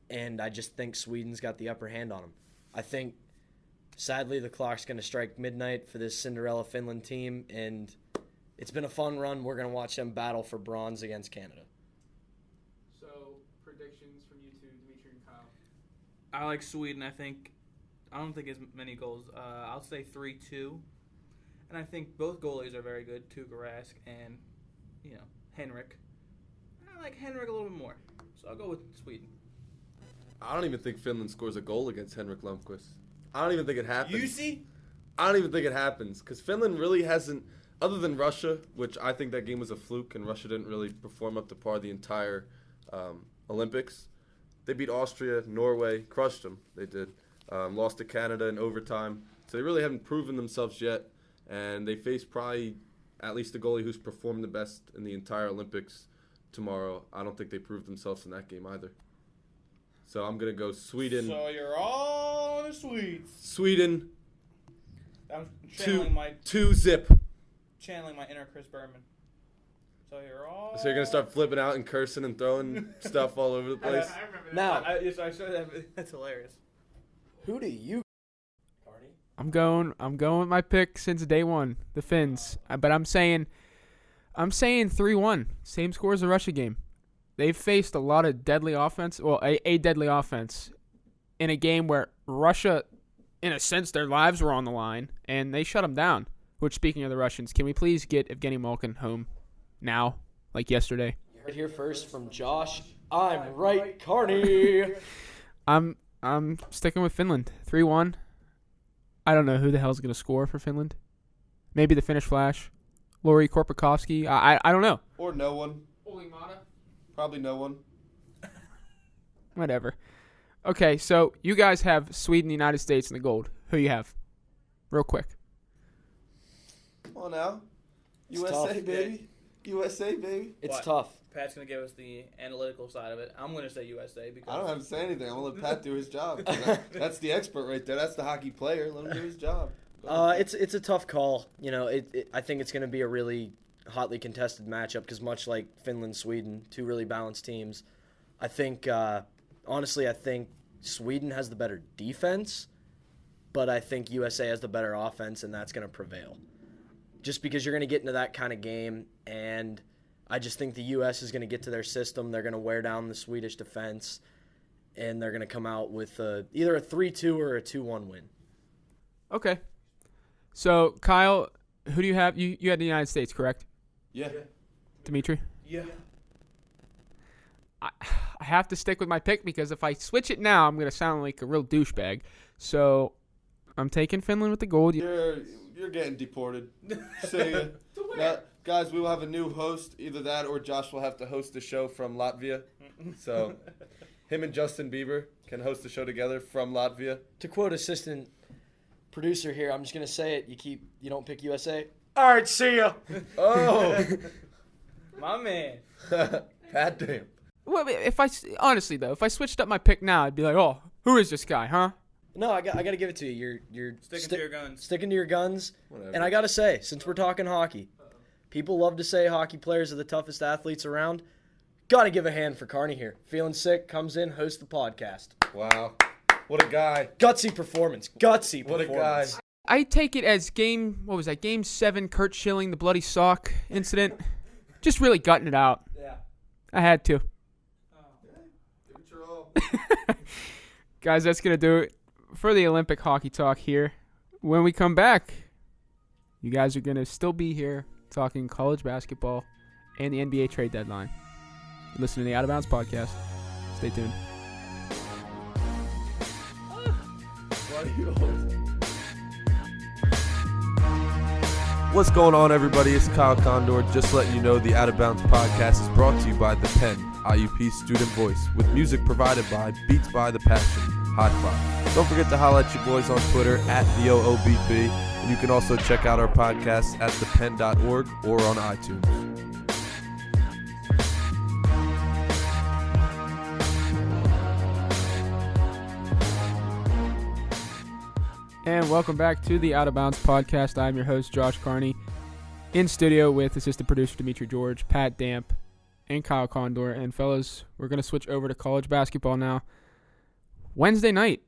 Speaker 3: and I just think Sweden's got the upper hand on them. I think, sadly, the clock's going to strike midnight for this Cinderella Finland team, and it's been a fun run. We're going to watch them battle for bronze against Canada.
Speaker 1: So, predictions from you two, Dimitri and Kyle.
Speaker 4: I like Sweden. I don't think as many goals. I'll say 3-2. And I think both goalies are very good, Tuukka Rask and, Henrik. I like Henrik a little bit more. So I'll go with Sweden.
Speaker 2: I don't even think Finland scores a goal against Henrik Lundqvist. I don't even think it happens.
Speaker 4: You see?
Speaker 2: I don't even think it happens because Finland really hasn't, other than Russia, which I think that game was a fluke and Russia didn't really perform up to par the entire Olympics. They beat Austria, Norway, crushed them. They did. Lost to Canada in overtime. So they really haven't proven themselves yet. And they face probably at least the goalie who's performed the best in the entire Olympics tomorrow. I don't think they proved themselves in that game either. So I'm going to go Sweden.
Speaker 4: So you're all in the Swedes.
Speaker 2: Sweden,
Speaker 4: I'm channeling my
Speaker 2: 2-zip.
Speaker 4: inner Chris Berman. So you're all.
Speaker 2: So you're going to start flipping out and cursing and throwing stuff all over the place?
Speaker 4: I remember that.
Speaker 3: Now-
Speaker 4: I saw that. That's hilarious.
Speaker 3: Who do you, Carney?
Speaker 1: I'm going with my pick since day one, the Finns. But I'm saying 3-1. Same score as the Russia game. They've faced a lot of deadly offense. Well, a deadly offense in a game where Russia, in a sense, their lives were on the line, and they shut them down. Which, speaking of the Russians, can we please get Evgeny Malkin home now, like yesterday?
Speaker 3: You heard here first from Josh. I'm right, Carney.
Speaker 1: I'm sticking with Finland. 3-1. I don't know who the hell's going to score for Finland. Maybe the Finnish Flash. Lauri Korpakowski. I don't know.
Speaker 2: Or no one.
Speaker 1: Olimata.
Speaker 2: Probably no one.
Speaker 1: Whatever. Okay, so you guys have Sweden, the United States, and the gold. Who you have? Real quick.
Speaker 2: Come on now.
Speaker 3: It's
Speaker 2: USA,
Speaker 3: tough.
Speaker 2: baby. USA, baby.
Speaker 3: It's
Speaker 4: What?
Speaker 3: tough.
Speaker 4: Pat's gonna give us the analytical side of it. I'm gonna say USA because
Speaker 2: I don't have to say anything. I'm going to let Pat do his job. That's the expert right there. That's the hockey player. Let him do his job.
Speaker 3: It's a tough call. I think it's going to be a really hotly contested matchup because much like Finland, Sweden, two really balanced teams. I think, honestly, Sweden has the better defense, but I think USA has the better offense, and that's going to prevail. Just because you're going to get into that kind of game, and I just think the U.S. is going to get to their system. They're going to wear down the Swedish defense, and they're going to come out with either a 3-2 or a 2-1 win.
Speaker 1: Okay. So, Kyle, who do you have? You had the United States, correct?
Speaker 2: Yeah.
Speaker 1: Dimitri?
Speaker 4: yeah.
Speaker 1: I have to stick with my pick because if I switch it now, I'm going to sound like a real douchebag. So, I'm taking Finland with the gold.
Speaker 2: You're getting deported. See ya. Now, guys, we will have a new host. Either that or Josh will have to host the show from Latvia. So, him and Justin Bieber can host the show together from Latvia.
Speaker 3: To quote assistant producer here, I'm just gonna say it. You don't pick USA. All right, see ya.
Speaker 2: Oh,
Speaker 4: My man.
Speaker 2: Pat damn.
Speaker 1: Well, honestly though, if I switched up my pick now, I'd be like, oh, who is this guy, huh?
Speaker 3: No, I got to give it to you. You're
Speaker 4: Sticking to your guns.
Speaker 3: Sticking to your guns.
Speaker 2: Whatever.
Speaker 3: And I got to say, since we're talking hockey, people love to say hockey players are the toughest athletes around. Got to give a hand for Carney here. Feeling sick, comes in, hosts the podcast.
Speaker 2: Wow. What a guy.
Speaker 3: Gutsy performance. Gutsy
Speaker 2: What a
Speaker 3: performance.
Speaker 2: guy.
Speaker 1: I take it as game 7, Kurt Schilling, the bloody sock incident. Just really gutting it out.
Speaker 3: Yeah.
Speaker 1: I had to.
Speaker 2: Give it your all.
Speaker 1: Guys, that's going to do it for the Olympic hockey talk here. When we come back, you guys are going to still be here talking college basketball and the NBA trade deadline. Listen to the Out of Bounds podcast. Stay tuned.
Speaker 2: Why do you always... What's going on, everybody? It's Kyle Condor. Just letting you know the Out of Bounds podcast is brought to you by the Penn, IUP Student Voice, with music provided by Beats by the Passion, High Five. Don't forget to holler at your boys on Twitter at TheOOBP, and you can also check out our podcast at thepenn.org or on iTunes.
Speaker 1: And welcome back to the Out of Bounds podcast. I'm your host, Josh Carney, in studio with assistant producer Dimitri George, Pat Damp, and Kyle Condor. And fellas, we're going to switch over to college basketball now. Wednesday night,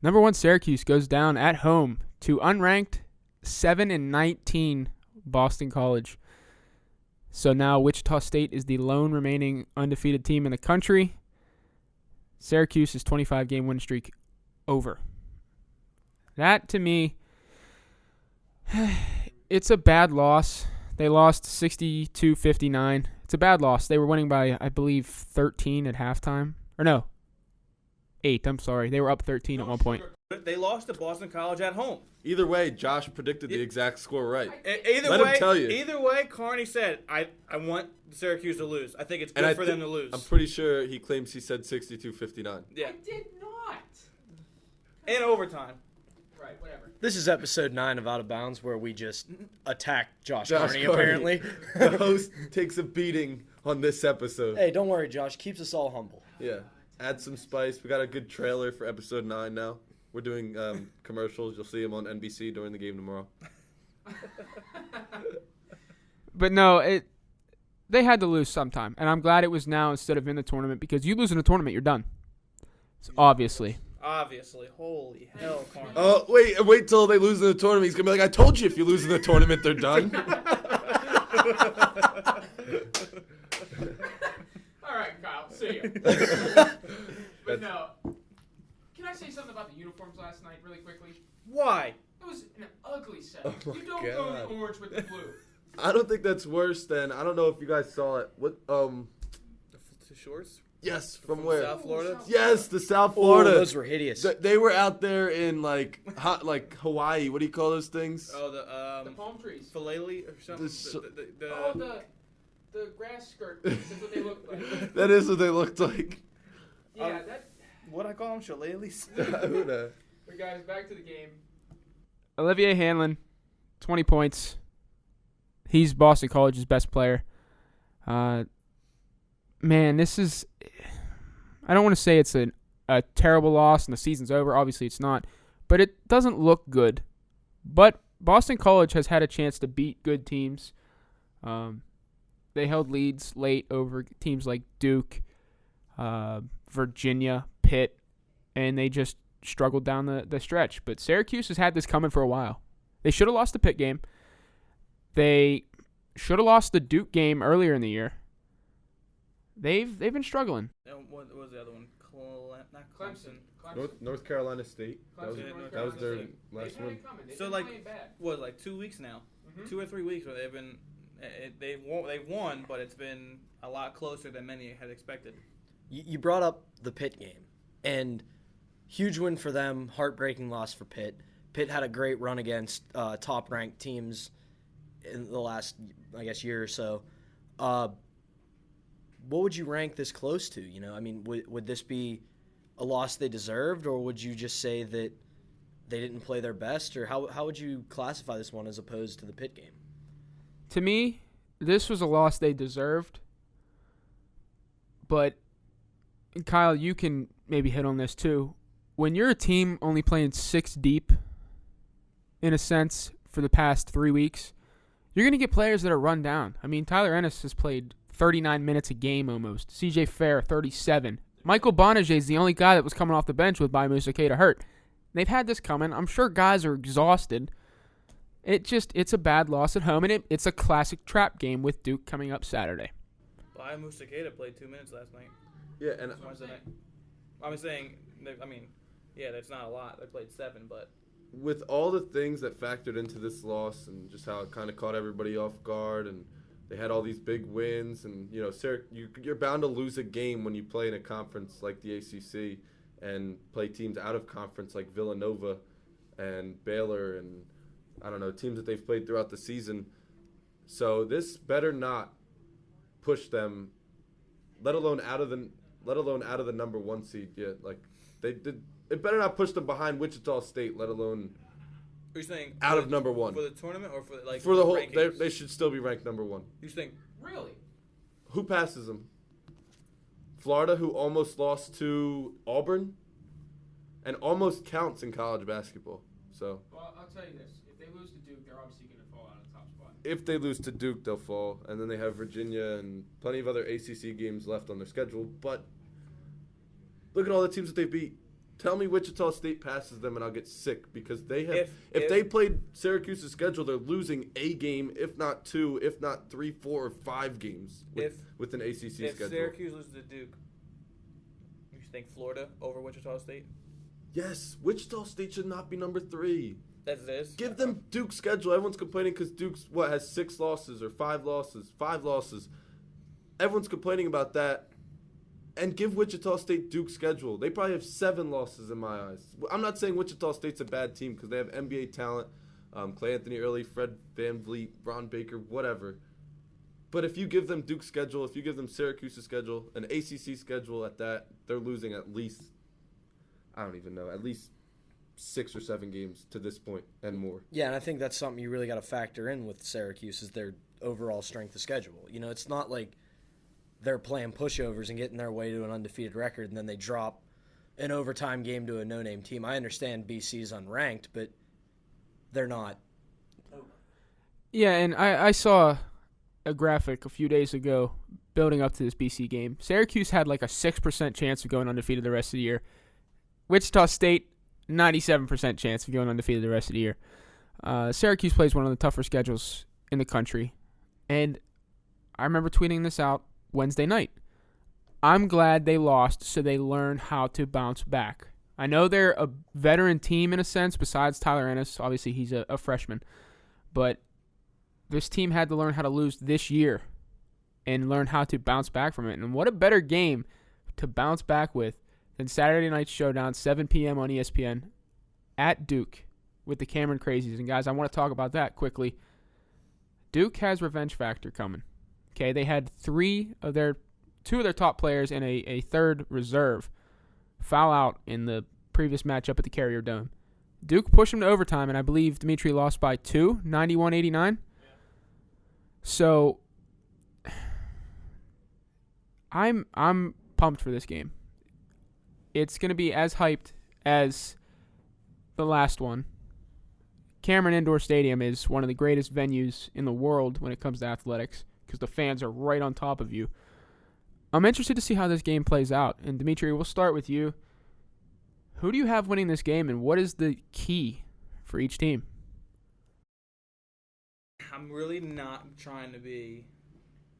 Speaker 1: number 1 Syracuse goes down at home to unranked 7-19 Boston College. So now Wichita State is the lone remaining undefeated team in the country. Syracuse's 25-game win streak over. That, to me, it's a bad loss. They lost 62-59. It's a bad loss. They were winning by, I believe, 13 at halftime. Or no, 8. I'm sorry. They were up 13 at one point.
Speaker 4: They lost to Boston College at home.
Speaker 2: Either way, Josh predicted the exact score right.
Speaker 4: Let
Speaker 2: him tell you.
Speaker 4: Either way, Carney said, I want Syracuse to lose. I think it's good for them to lose.
Speaker 2: I'm pretty sure he claims he said 62-59.
Speaker 4: Yeah.
Speaker 1: I did not.
Speaker 4: In overtime.
Speaker 1: Right, whatever.
Speaker 3: This is episode 9 of Out of Bounds, where we just attack Josh Carney, apparently.
Speaker 2: The host takes a beating on this episode.
Speaker 3: Hey, don't worry, Josh. Keeps us all humble.
Speaker 2: Yeah. Add some spice. We got a good trailer for episode 9 now. We're doing commercials. You'll see them on NBC during the game tomorrow.
Speaker 1: But no, they had to lose sometime. And I'm glad it was now instead of in the tournament, because you lose in a tournament, you're done. So obviously.
Speaker 4: Obviously. Holy hell, Carney.
Speaker 2: Oh, wait till they lose in the tournament. He's going to be like, I told you if you lose in the tournament, they're done.
Speaker 1: All right, Kyle. See you. But no. Can I say something about the uniforms last night really quickly?
Speaker 4: Why?
Speaker 1: It was an ugly set.
Speaker 2: Oh
Speaker 1: You don't
Speaker 2: my
Speaker 1: go
Speaker 2: God.
Speaker 1: the orange with the blue.
Speaker 2: I don't think that's worse than, I don't know if you guys saw it. What,
Speaker 4: The shorts?
Speaker 2: yes, from where?
Speaker 4: South Florida?
Speaker 2: Yes, the South
Speaker 3: Oh,
Speaker 2: Florida.
Speaker 3: those were hideous.
Speaker 2: They were out there in like Hawaii. What do you call those things?
Speaker 4: Oh,
Speaker 1: The palm trees.
Speaker 4: Philately or something?
Speaker 1: The grass skirt. That's what they look like.
Speaker 2: That is what they looked like.
Speaker 1: Yeah, that.
Speaker 4: What I call them? Shillelaghs?
Speaker 2: Who the-
Speaker 1: But guys, back to the game. Olivier Hanlon, 20 points. He's Boston College's best player. Man, this is... I don't want to say it's a terrible loss and the season's over. Obviously, it's not. But it doesn't look good. But Boston College has had a chance to beat good teams. They held leads late over teams like Duke, Virginia, Pitt, and they just struggled down the stretch. But Syracuse has had this coming for a while. They should have lost the Pitt game. They should have lost the Duke game earlier in the year. They've been struggling.
Speaker 4: What was the other one? Not
Speaker 1: Clemson.
Speaker 2: North Carolina State. That was,
Speaker 1: Clemson, North
Speaker 2: that was their
Speaker 1: Carolina
Speaker 2: last one.
Speaker 4: So, like 2 weeks now?
Speaker 1: Mhm.
Speaker 4: 2 or 3 weeks where they've won, but it's been a lot closer than many had expected.
Speaker 3: You brought up the Pitt game, and huge win for them, heartbreaking loss for Pitt. Pitt had a great run against top-ranked teams in the last, I guess, year or so. What would you rank this close to? You know, I mean, would this be a loss they deserved, or would you just say that they didn't play their best, or how would you classify this one as opposed to the Pitt game?
Speaker 1: To me, this was a loss they deserved. But, Kyle, you can maybe hit on this too. When you're a team only playing 6 deep, in a sense, for the past 3 weeks, you're going to get players that are run down. I mean, Tyler Ennis has played 39 minutes a game almost. CJ Fair, 37. Michael Bonneget is the only guy that was coming off the bench with Bai Musakeda hurt. They've had this coming. I'm sure guys are exhausted. It's a bad loss at home, and it's a classic trap game with Duke coming up Saturday.
Speaker 4: Bai Musakeda played 2 minutes last night.
Speaker 2: Yeah, and
Speaker 4: Wednesday night. I'm saying, yeah, that's not a lot. They played 7, but
Speaker 2: with all the things that factored into this loss and just how it kind of caught everybody off guard, and they had all these big wins, and you're bound to lose a game when you play in a conference like the ACC and play teams out of conference like Villanova and Baylor and I don't know, teams that they've played throughout the season. So this better not push them, let alone out of the number 1 seed yet. Like it better not push them behind Wichita State, let alone
Speaker 4: Are you saying
Speaker 2: out of number 1
Speaker 4: for the tournament or for
Speaker 2: for the whole.
Speaker 4: rankings?
Speaker 2: They should still be ranked number 1.
Speaker 4: You think
Speaker 1: Really?
Speaker 2: Who passes them? Florida, who almost lost to Auburn, and almost counts in college basketball. So
Speaker 1: Well, I'll tell you this: if they lose to Duke, they're obviously going to fall out of the top spot.
Speaker 2: if they lose to Duke, they'll fall, and then they have Virginia and plenty of other ACC games left on their schedule. But look at all the teams that they beat. Tell me Wichita State passes them, and I'll get sick because they have. If they played Syracuse's schedule, they're losing a game, if not 2, if not 3, 4, or 5 games with an ACC
Speaker 4: if
Speaker 2: schedule.
Speaker 4: Syracuse loses to Duke, you think Florida over Wichita State?
Speaker 2: Yes, Wichita State should not be number 3.
Speaker 4: That's this.
Speaker 2: Give them Duke's schedule. Everyone's complaining because Duke's has 6 losses or 5 losses, 5 losses. Everyone's complaining about that. And give Wichita State Duke's schedule. They probably have 7 losses in my eyes. I'm not saying Wichita State's a bad team because they have NBA talent, Clay Anthony Early, Fred VanVleet, Ron Baker, whatever. But if you give them Duke's schedule, if you give them Syracuse's schedule, an ACC schedule at that, they're losing at least, I don't even know, at least 6 or 7 games to this point and more.
Speaker 3: Yeah, and I think that's something you really got to factor in with Syracuse is their overall strength of schedule. You know, it's not like they're playing pushovers and getting their way to an undefeated record, and then they drop an overtime game to a no-name team. I understand BC's unranked, but they're not.
Speaker 1: Yeah, and I saw a graphic a few days ago building up to this BC game. Syracuse had like a 6% chance of going undefeated the rest of the year. Wichita State, 97% chance of going undefeated the rest of the year. Syracuse plays one of the tougher schedules in the country. And I remember tweeting this out Wednesday night. I'm glad they lost so they learn how to bounce back. I know they're a veteran team in a sense, besides Tyler Ennis. Obviously, he's a freshman. But this team had to learn how to lose this year and learn how to bounce back from it. And what a better game to bounce back with than Saturday Night Showdown, 7 p.m. on ESPN at Duke with the Cameron Crazies. And, guys, I want to talk about that quickly. Duke has revenge factor coming. Okay, they had 2 of their top players and a third reserve foul out in the previous matchup at the Carrier Dome. Duke pushed them to overtime, and I believe Dimitri lost by 2, 91-89. Yeah. So I'm pumped for this game. It's going to be as hyped as the last one. Cameron Indoor Stadium is one of the greatest venues in the world when it comes to athletics because the fans are right on top of you. I'm interested to see how this game plays out. And, Dimitri, we'll start with you. Who do you have winning this game, and what is the key for each team?
Speaker 4: I'm really not trying to be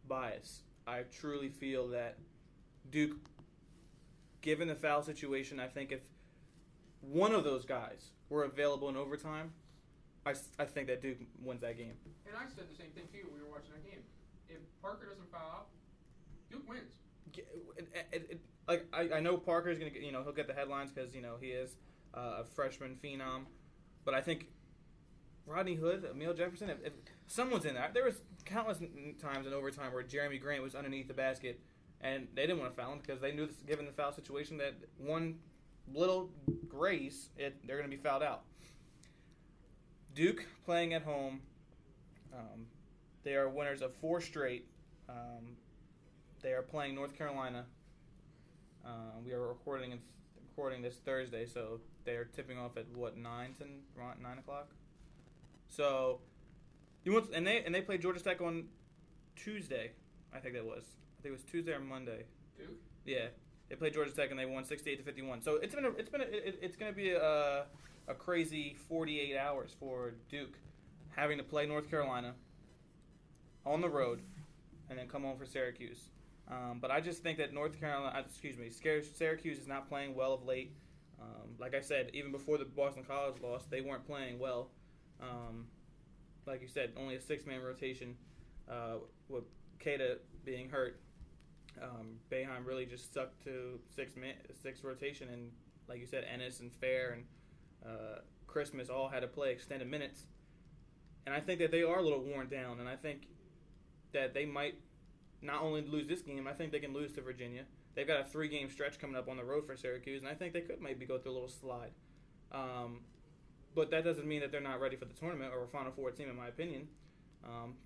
Speaker 4: biased. I truly feel that Duke, given the foul situation, I think if one of those guys were available in overtime, I think that Duke wins that game.
Speaker 1: And I said the same thing to you when we were watching that game. If Parker doesn't foul out, Duke wins.
Speaker 4: I know Parker's gonna get, he'll get the headlines because he is a freshman phenom, but I think Rodney Hood, Emil Jefferson, if someone's in there was countless times in overtime where Jeremy Grant was underneath the basket and they didn't want to foul him because they knew, given the foul situation, that one little grace, they're going to be fouled out. Duke playing at home, they are winners of 4 straight. They are playing North Carolina. We are recording this Thursday, so they are tipping off at 9 o'clock. So and they played Georgia Tech on Tuesday. I think it was Tuesday or Monday.
Speaker 1: Duke?
Speaker 4: Yeah, they played Georgia Tech and they won 68-51. So it's going to be a crazy 48 hours for Duke, having to play North Carolina on the road and then come home for Syracuse. But I just think that Syracuse is not playing well of late. Like I said, even before the Boston College loss, they weren't playing well. Like you said, only a 6-man rotation with Keita being hurt. Boeheim really just stuck to 6 rotation, and like you said, Ennis and Fair and Christmas all had to play extended minutes. And I think that they are a little worn down, and I think that they might not only lose this game, I think they can lose to Virginia. They've got a 3-game stretch coming up on the road for Syracuse, and I think they could maybe go through a little slide. But that doesn't mean that they're not ready for the tournament or a Final Four team, in my opinion.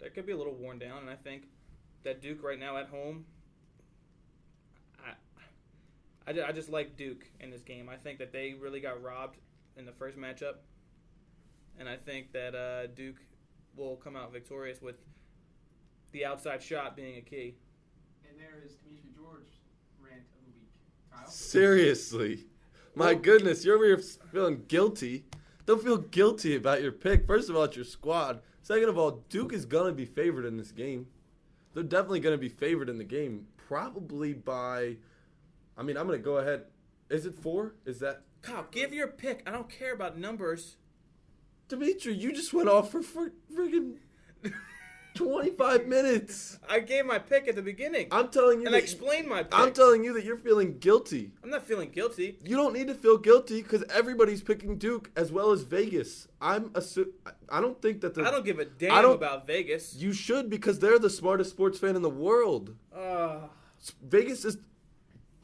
Speaker 4: They could be a little worn down, and I think that Duke right now at home, I just like Duke in this game. I think that they really got robbed in the first matchup, and I think that Duke will come out victorious with the outside shot being a key.
Speaker 1: And there is Demetri George rant of the week. Kyle?
Speaker 2: Seriously. My goodness, you're over here feeling guilty. Don't feel guilty about your pick. First of all, it's your squad. Second of all, Duke is going to be favored in this game. They're definitely going to be favored in the game. Probably by, I'm going to go ahead. Is it 4? Is that?
Speaker 4: Kyle, give your pick. I don't care about numbers.
Speaker 2: Dimitri, you just went off for friggin' 25 minutes.
Speaker 4: I gave my pick at the beginning.
Speaker 2: I'm telling you
Speaker 4: and I
Speaker 2: that,
Speaker 4: explained my pick.
Speaker 2: I'm telling you that you're feeling guilty.
Speaker 4: I'm not feeling guilty.
Speaker 2: You don't need to feel guilty because everybody's picking Duke as well as Vegas. I don't think that
Speaker 4: I don't give a damn about Vegas.
Speaker 2: You should, because they're the smartest sports fan in the world. Vegas is.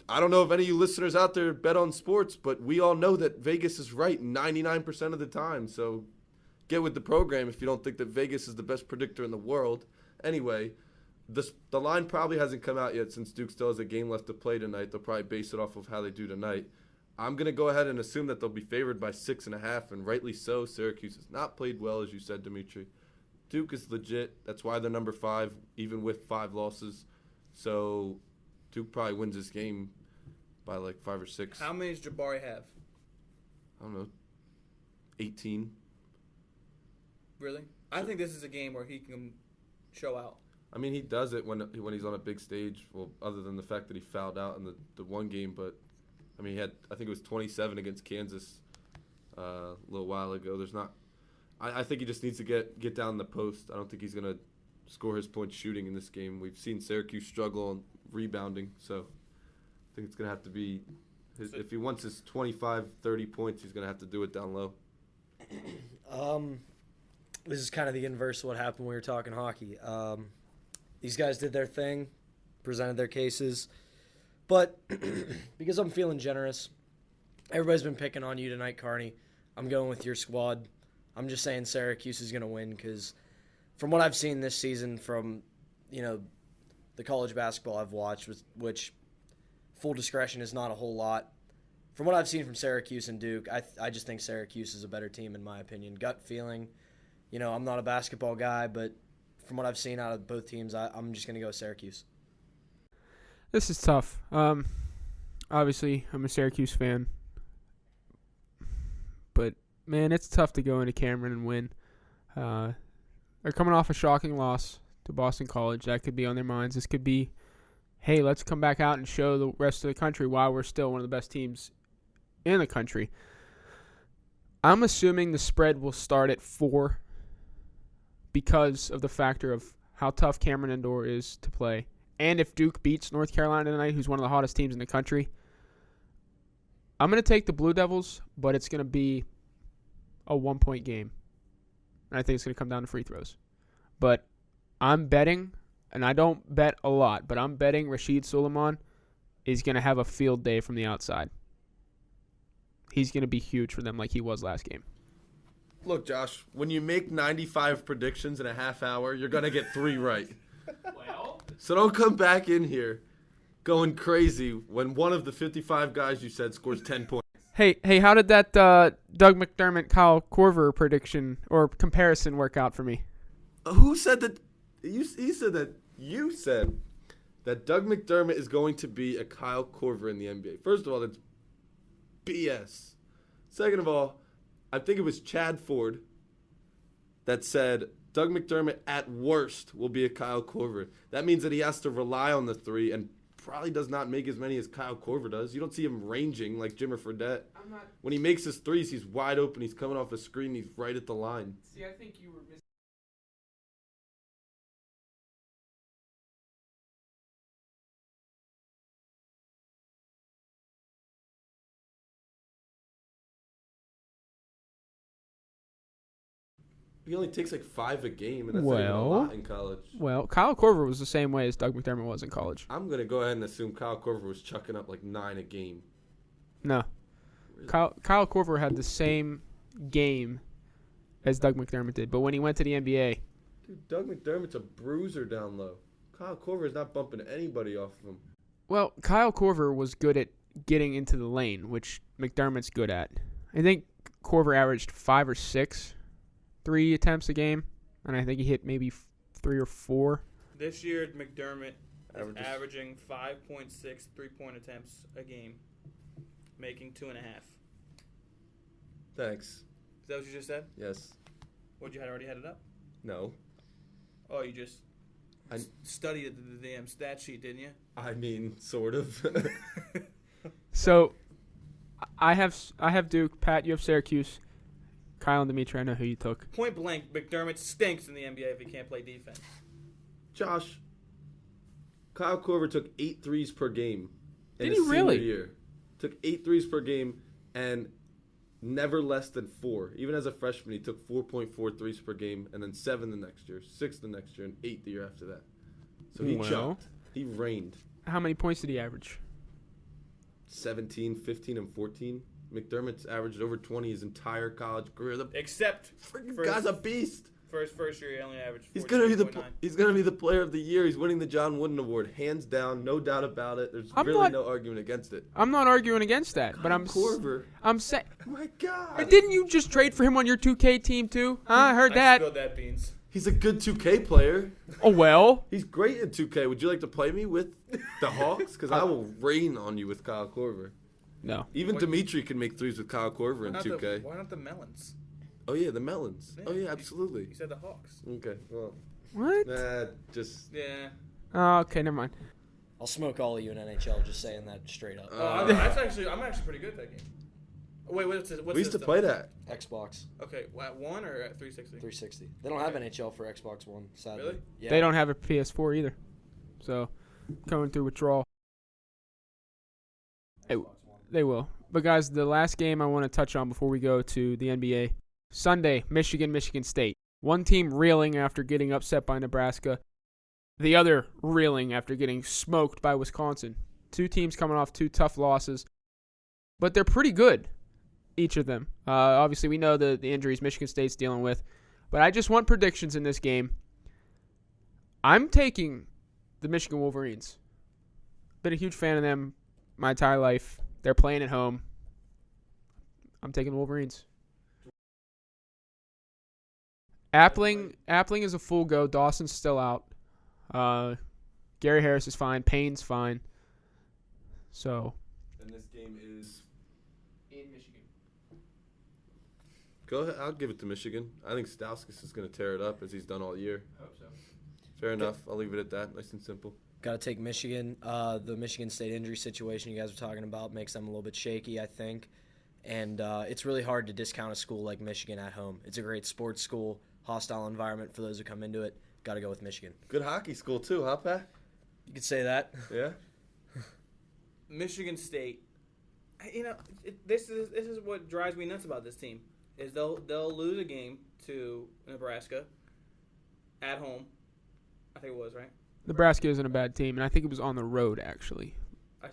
Speaker 2: I don't know if any of you listeners out there bet on sports, but we all know that Vegas is right 99% of the time. So get with the program if you don't think that Vegas is the best predictor in the world. Anyway, the line probably hasn't come out yet since Duke still has a game left to play tonight. They'll probably base it off of how they do tonight. I'm going to go ahead and assume that they'll be favored by 6.5, and rightly so. Syracuse has not played well, as you said, Dimitri. Duke is legit. That's why they're number 5, even with 5 losses. So Duke probably wins this game by like 5 or 6.
Speaker 4: How many does Jabari have?
Speaker 2: I don't know, 18.
Speaker 4: Really? I think this is a game where he can show out.
Speaker 2: I mean, he does it when he's on a big stage. Well, other than the fact that he fouled out in the one game, but I mean, he had, I think it was 27 against Kansas a little while ago. There's not. I think he just needs to get down the post. I don't think he's gonna score his points shooting in this game. We've seen Syracuse struggle on rebounding, so I think it's gonna have to be. If he wants his 25, 30 points, he's gonna have to do it down low.
Speaker 3: This is kind of the inverse of what happened when we were talking hockey. These guys did their thing, presented their cases, but because I'm feeling generous, everybody's been picking on you tonight, Carney. I'm going with your squad. I'm just saying Syracuse is going to win because from what I've seen this season from, the college basketball I've watched, which full discretion is not a whole lot. From what I've seen from Syracuse and Duke, I just think Syracuse is a better team in my opinion. Gut feeling. I'm not a basketball guy, but from what I've seen out of both teams, I'm just going to go Syracuse.
Speaker 1: This is tough. Obviously, I'm a Syracuse fan. But, man, it's tough to go into Cameron and win. They're coming off a shocking loss to Boston College. That could be on their minds. This could be, hey, let's come back out and show the rest of the country why we're still one of the best teams in the country. I'm assuming the spread will start at 4 because of the factor of how tough Cameron Indoor is to play. And if Duke beats North Carolina tonight, who's one of the hottest teams in the country, I'm going to take the Blue Devils, but it's going to be a 1-point game. And I think it's going to come down to free throws. But I'm betting, and I don't bet a lot, but I'm betting Rashid Suleiman is going to have a field day from the outside. He's going to be huge for them like he was last game.
Speaker 2: Look, Josh, when you make 95 predictions in a half hour, you're going to get 3 right.
Speaker 1: Well,
Speaker 2: So don't come back in here going crazy when one of the 55 guys you said scores 10 points.
Speaker 1: Hey, how did that Doug McDermott, Kyle Korver prediction or comparison work out for me?
Speaker 2: Who said that? You said that Doug McDermott is going to be a Kyle Korver in the NBA. First of all, that's BS. Second of all, I think it was Chad Ford that said Doug McDermott at worst will be a Kyle Korver. That means that he has to rely on the 3 and probably does not make as many as Kyle Korver does. You don't see him ranging like Jimmer Fredette. When he makes his threes, he's wide open. He's coming off a screen. He's right at the line.
Speaker 1: See, I think you were missing.
Speaker 2: He only takes like 5 a game, and that's not even a lot in college.
Speaker 1: Well, Kyle Korver was the same way as Doug McDermott was in college.
Speaker 2: I'm going to go ahead and assume Kyle Korver was chucking up like 9 a game.
Speaker 1: No.
Speaker 2: Really?
Speaker 1: Kyle Korver had the same game as Doug McDermott did, but when he went to the NBA...
Speaker 2: Dude, Doug McDermott's a bruiser down low. Kyle Korver is not bumping anybody off of him.
Speaker 1: Well, Kyle Korver was good at getting into the lane, which McDermott's good at. I think Korver averaged 5 or 6 3 attempts a game, and I think he hit maybe 3 or 4.
Speaker 4: This year, McDermott is averaging 5.6 3-point attempts a game, making 2.5.
Speaker 2: Thanks.
Speaker 4: Is that what you just said?
Speaker 2: Yes.
Speaker 4: What, you had already had it up?
Speaker 2: No.
Speaker 4: Oh, you just studied the damn stat sheet, didn't you?
Speaker 2: I mean, sort of.
Speaker 1: So, I have Duke. Pat, you have Syracuse. Kyle and Dimitri, I know who you took.
Speaker 4: Point blank, McDermott stinks in the NBA if he can't play defense.
Speaker 2: Josh, Kyle Korver took 8 threes per game in
Speaker 1: Did
Speaker 2: his
Speaker 1: he really?
Speaker 2: senior year. Took 8 threes per game and never less than 4. Even as a freshman, he took 4.4 threes per game, and then 7 the next year, 6 the next year, and 8 the year after that. So he chucked. He reigned.
Speaker 1: How many points did he average?
Speaker 2: 17, 15, and 14. McDermott's averaged over 20 his entire college career. The
Speaker 4: Except
Speaker 2: freaking guy's a beast.
Speaker 4: for his first year, he only averaged 14.9.
Speaker 2: He's gonna be the player of the year. He's winning the John Wooden Award, hands down, no doubt about it. There's no argument against it.
Speaker 1: I'm not arguing against that, but
Speaker 2: Korver.
Speaker 1: I'm saying.
Speaker 2: Oh my God!
Speaker 1: Didn't you just trade for him on your 2K team too? I heard that.
Speaker 4: Spilled that beans.
Speaker 2: He's a good 2K player.
Speaker 1: Oh well.
Speaker 2: He's great in 2K. Would you like to play me with the Hawks? Because I will rain on you with Kyle Korver.
Speaker 1: No.
Speaker 2: Even Dimitri can make threes with Kyle Korver in 2K.
Speaker 4: Why not the Melons?
Speaker 2: Oh yeah, the Melons. Oh yeah, absolutely.
Speaker 4: You said the Hawks.
Speaker 2: Okay, well.
Speaker 1: What?
Speaker 2: Just.
Speaker 4: Yeah.
Speaker 1: Oh, okay, never mind.
Speaker 3: I'll smoke all of you in NHL, just saying that straight up.
Speaker 4: I'm actually pretty good at that game. Wait, what's
Speaker 2: we used to play that.
Speaker 3: Xbox.
Speaker 4: Okay, at 1 or at 360?
Speaker 3: 360. They don't have NHL for Xbox One, sadly.
Speaker 4: Really?
Speaker 3: Yeah.
Speaker 1: They don't have a PS4 either. So, going through withdrawal. They will. But, guys, the last game I want to touch on before we go to the NBA. Sunday, Michigan State. One team reeling after getting upset by Nebraska. The other reeling after getting smoked by Wisconsin. 2 teams coming off 2 tough losses. But they're pretty good, each of them. Obviously, we know the injuries Michigan State's dealing with. But I just want predictions in this game. I'm taking the Michigan Wolverines. Been a huge fan of them my entire life. They're playing at home. I'm taking the Wolverines. Appling is a full go. Dawson's still out. Gary Harris is fine. Payne's fine. So.
Speaker 2: And this game is
Speaker 1: In Michigan.
Speaker 2: Go ahead. I'll give it to Michigan. I think Stauskas is going to tear it up as he's done all year.
Speaker 1: I hope so.
Speaker 2: Fair enough. I'll leave it at that. Nice and simple.
Speaker 3: Got to take Michigan. The Michigan State injury situation you guys were talking about makes them a little bit shaky, I think. And it's really hard to discount a school like Michigan at home. It's a great sports school, hostile environment for those who come into it. Got to go with Michigan.
Speaker 2: Good hockey school, too, huh, Pat?
Speaker 3: You could say that.
Speaker 2: Yeah?
Speaker 4: Michigan State. This is what drives me nuts about this team. Is they'll lose a game to Nebraska at home. I think it was, right?
Speaker 1: Nebraska isn't a bad team, and I think it was on the road, actually.
Speaker 4: I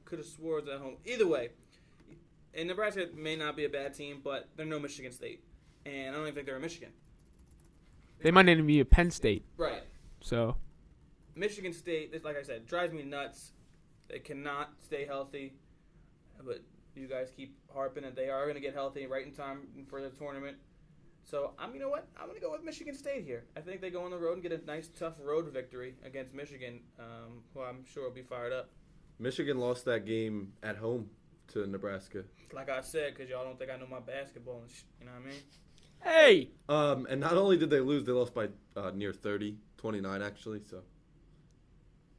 Speaker 4: could have swore it was at home. Either way, and Nebraska may not be a bad team, but they're no Michigan State. And I don't even think they're a Michigan.
Speaker 1: They might not even be a Penn State.
Speaker 4: Right.
Speaker 1: So.
Speaker 4: Michigan State, like I said, drives me nuts. They cannot stay healthy. But you guys keep harping that they are going to get healthy right in time for the tournament. So, you know what? I'm going to go with Michigan State here. I think they go on the road and get a nice, tough road victory against Michigan, who I'm sure will be fired up.
Speaker 2: Michigan lost that game at home to Nebraska.
Speaker 4: Like I said, because y'all don't think I know my basketball. You know what I mean?
Speaker 1: Hey!
Speaker 2: And not only did they lose, they lost by near 30, 29 actually. So.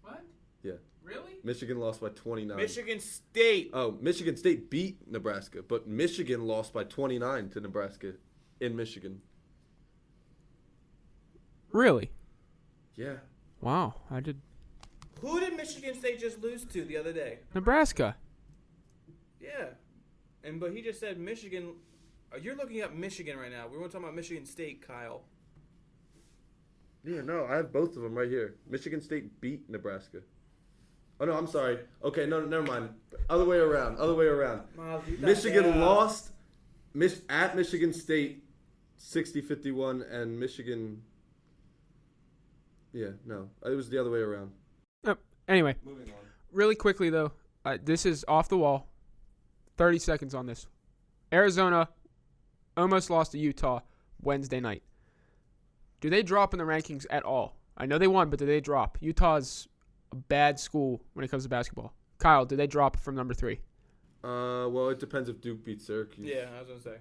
Speaker 1: What?
Speaker 2: Yeah.
Speaker 1: Really?
Speaker 2: Michigan lost by 29.
Speaker 4: Michigan State.
Speaker 2: Oh, Michigan State beat Nebraska, but Michigan lost by 29 to Nebraska in Michigan.
Speaker 1: Really?
Speaker 2: Yeah.
Speaker 1: Wow, I did.
Speaker 4: Who did Michigan State just lose to the other day?
Speaker 1: Nebraska.
Speaker 4: Yeah. But he just said Michigan You're looking at Michigan right now. We weren't talking about Michigan State, Kyle.
Speaker 2: Yeah, no, I have both of them right here. Michigan State beat Nebraska. Oh, no, I'm sorry. Okay, no, never mind. Other way around.
Speaker 4: Miles, you
Speaker 2: Michigan
Speaker 4: thought-
Speaker 2: lost at Michigan State 60-51, and Michigan... Yeah, no. It was the other way around.
Speaker 1: Anyway,
Speaker 2: Moving on.
Speaker 1: really quickly, though, this is off the wall. 30 seconds on this. Arizona almost lost to Utah Wednesday night. Do they drop in the rankings at all? I know they won, but do they drop? Utah's a bad school when it comes to basketball. Kyle, do they drop from number 3?
Speaker 2: Well, it depends if Duke beats Syracuse.
Speaker 4: Yeah, I was going to say.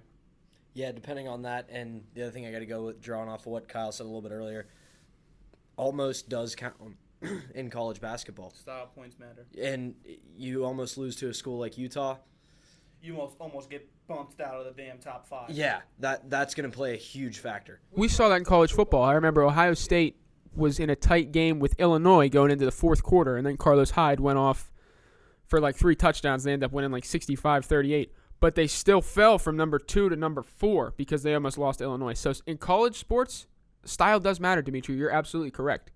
Speaker 3: Yeah, depending on that. And the other thing I got to go with, drawing off of what Kyle said a little bit earlier, almost does count in college basketball.
Speaker 4: Style points matter.
Speaker 3: And you almost lose to a school like Utah.
Speaker 4: You almost get bumped out of the damn top 5.
Speaker 3: Yeah, that's going to play a huge factor.
Speaker 1: We saw that in college football. I remember Ohio State was in a tight game with Illinois going into the fourth quarter, and then Carlos Hyde went off for like 3 touchdowns. They ended up winning like 65-38. But they still fell from number 2 to number 4 because they almost lost to Illinois. So in college sports, style does matter, Dimitri. You're absolutely correct.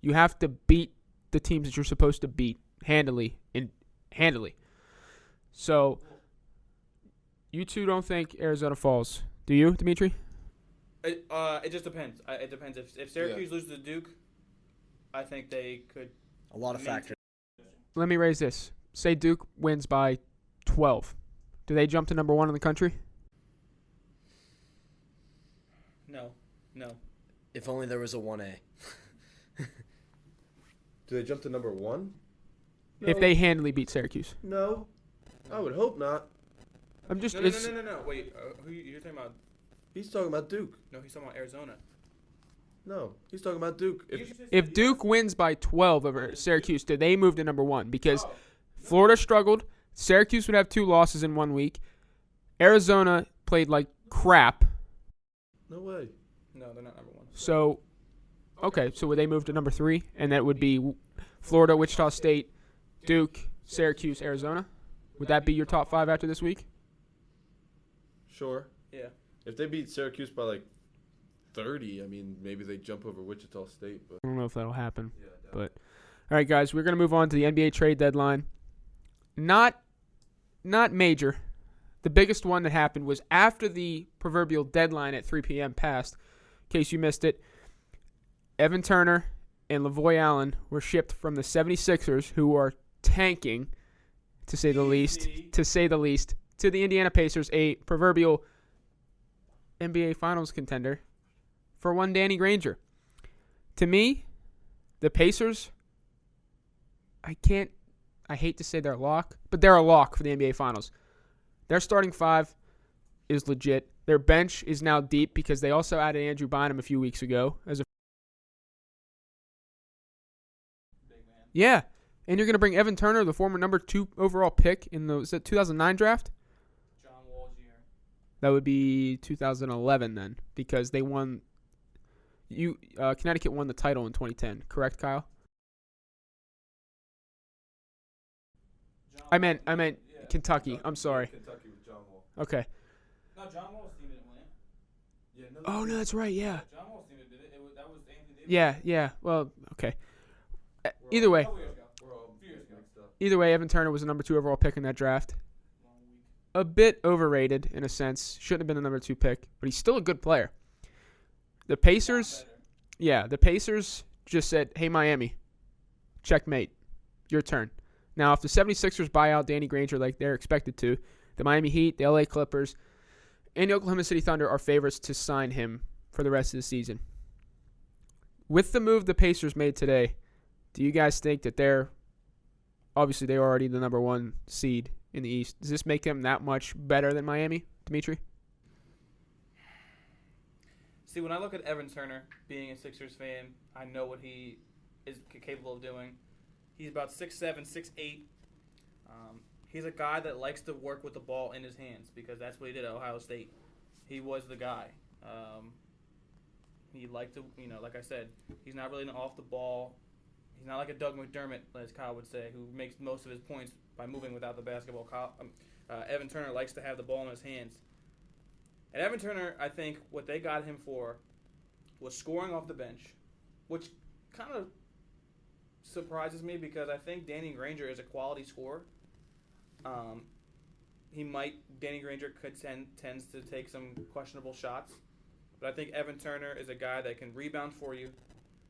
Speaker 1: You have to beat the teams that you're supposed to beat handily. So you two don't think Arizona falls, do you, Dimitri?
Speaker 4: It just depends. It depends. If Syracuse loses to Duke, I think they could.
Speaker 3: A lot of factors.
Speaker 1: Let me raise this. Say Duke wins by 12. Do they jump to number 1 in the country?
Speaker 4: No.
Speaker 3: If only there was a 1A.
Speaker 2: Do they jump to number 1?
Speaker 1: If they handily beat Syracuse.
Speaker 2: No. I would hope not.
Speaker 1: I'm just.
Speaker 4: No. Wait, who you're talking about?
Speaker 2: He's talking about Duke.
Speaker 4: No, he's talking about Arizona.
Speaker 2: No, he's talking about Duke.
Speaker 1: If Duke wins by 12 over Syracuse, do they move to number 1? Because Florida struggled. Syracuse would have 2 losses in 1 week. Arizona played like crap.
Speaker 2: No way.
Speaker 4: No, they're not number 1.
Speaker 1: So, okay, so would they move to number 3? And that would be Florida, Wichita State, Duke, Syracuse, Arizona? Would that be your top 5 after this week?
Speaker 2: Sure.
Speaker 4: Yeah.
Speaker 2: If they beat Syracuse by like 30, I mean, maybe they jump over Wichita State. But
Speaker 1: I don't know if that'll happen.
Speaker 2: yeah,
Speaker 1: But all right, guys, we're going to move on to the NBA trade deadline. Not major. The biggest one that happened was after the proverbial deadline at 3 p.m. passed. In case you missed it, Evan Turner and Lavoy Allen were shipped from the 76ers, who are tanking, to say the least, to the Indiana Pacers, a proverbial NBA Finals contender, for one Danny Granger. To me, the Pacers, I hate to say they're a lock, but they're a lock for the NBA Finals. Their starting 5 is legit. Their bench is now deep because they also added Andrew Bynum a few weeks ago as a yeah, and you're going to bring Evan Turner, the former number 2 overall pick in the 2009 draft?
Speaker 4: John Wall's year.
Speaker 1: That would be 2011 then, because they won. Connecticut won the title in 2010, correct, Kyle? I meant Kentucky. I'm sorry.
Speaker 2: Kentucky with John Wall.
Speaker 1: Okay.
Speaker 4: No, John Wall's team didn't win.
Speaker 2: Yeah,
Speaker 1: Oh no, that's right. Yeah.
Speaker 4: John Wall's team did it. That was Anthony Davis.
Speaker 1: Yeah. Well, okay. Either way,
Speaker 2: We're all mixed up.
Speaker 1: Either way, Evan Turner was the number 2 overall pick in that draft.
Speaker 4: Long week.
Speaker 1: A bit overrated in a sense. Shouldn't have been the number 2 pick, but he's still a good player. The Pacers, the Pacers just said, "Hey Miami, checkmate. Your turn." Now, if the 76ers buy out Danny Granger like they're expected to, the Miami Heat, the LA Clippers, and the Oklahoma City Thunder are favorites to sign him for the rest of the season. With the move the Pacers made today, do you guys think that they're already the number 1 seed in the East? Does this make them that much better than Miami, Dimitri?
Speaker 4: See, when I look at Evan Turner, being a Sixers fan, I know what he is capable of doing. He's about 6'7", 6'8". He's a guy that likes to work with the ball in his hands because that's what he did at Ohio State. He was the guy. He liked to, like I said, he's not really an off the ball. He's not like a Doug McDermott, as Kyle would say, who makes most of his points by moving without the basketball. Evan Turner likes to have the ball in his hands. And Evan Turner, I think what they got him for was scoring off the bench, which kind of surprises me because I think Danny Granger is a quality scorer. Danny Granger tends to take some questionable shots, but I think Evan Turner is a guy that can rebound for you.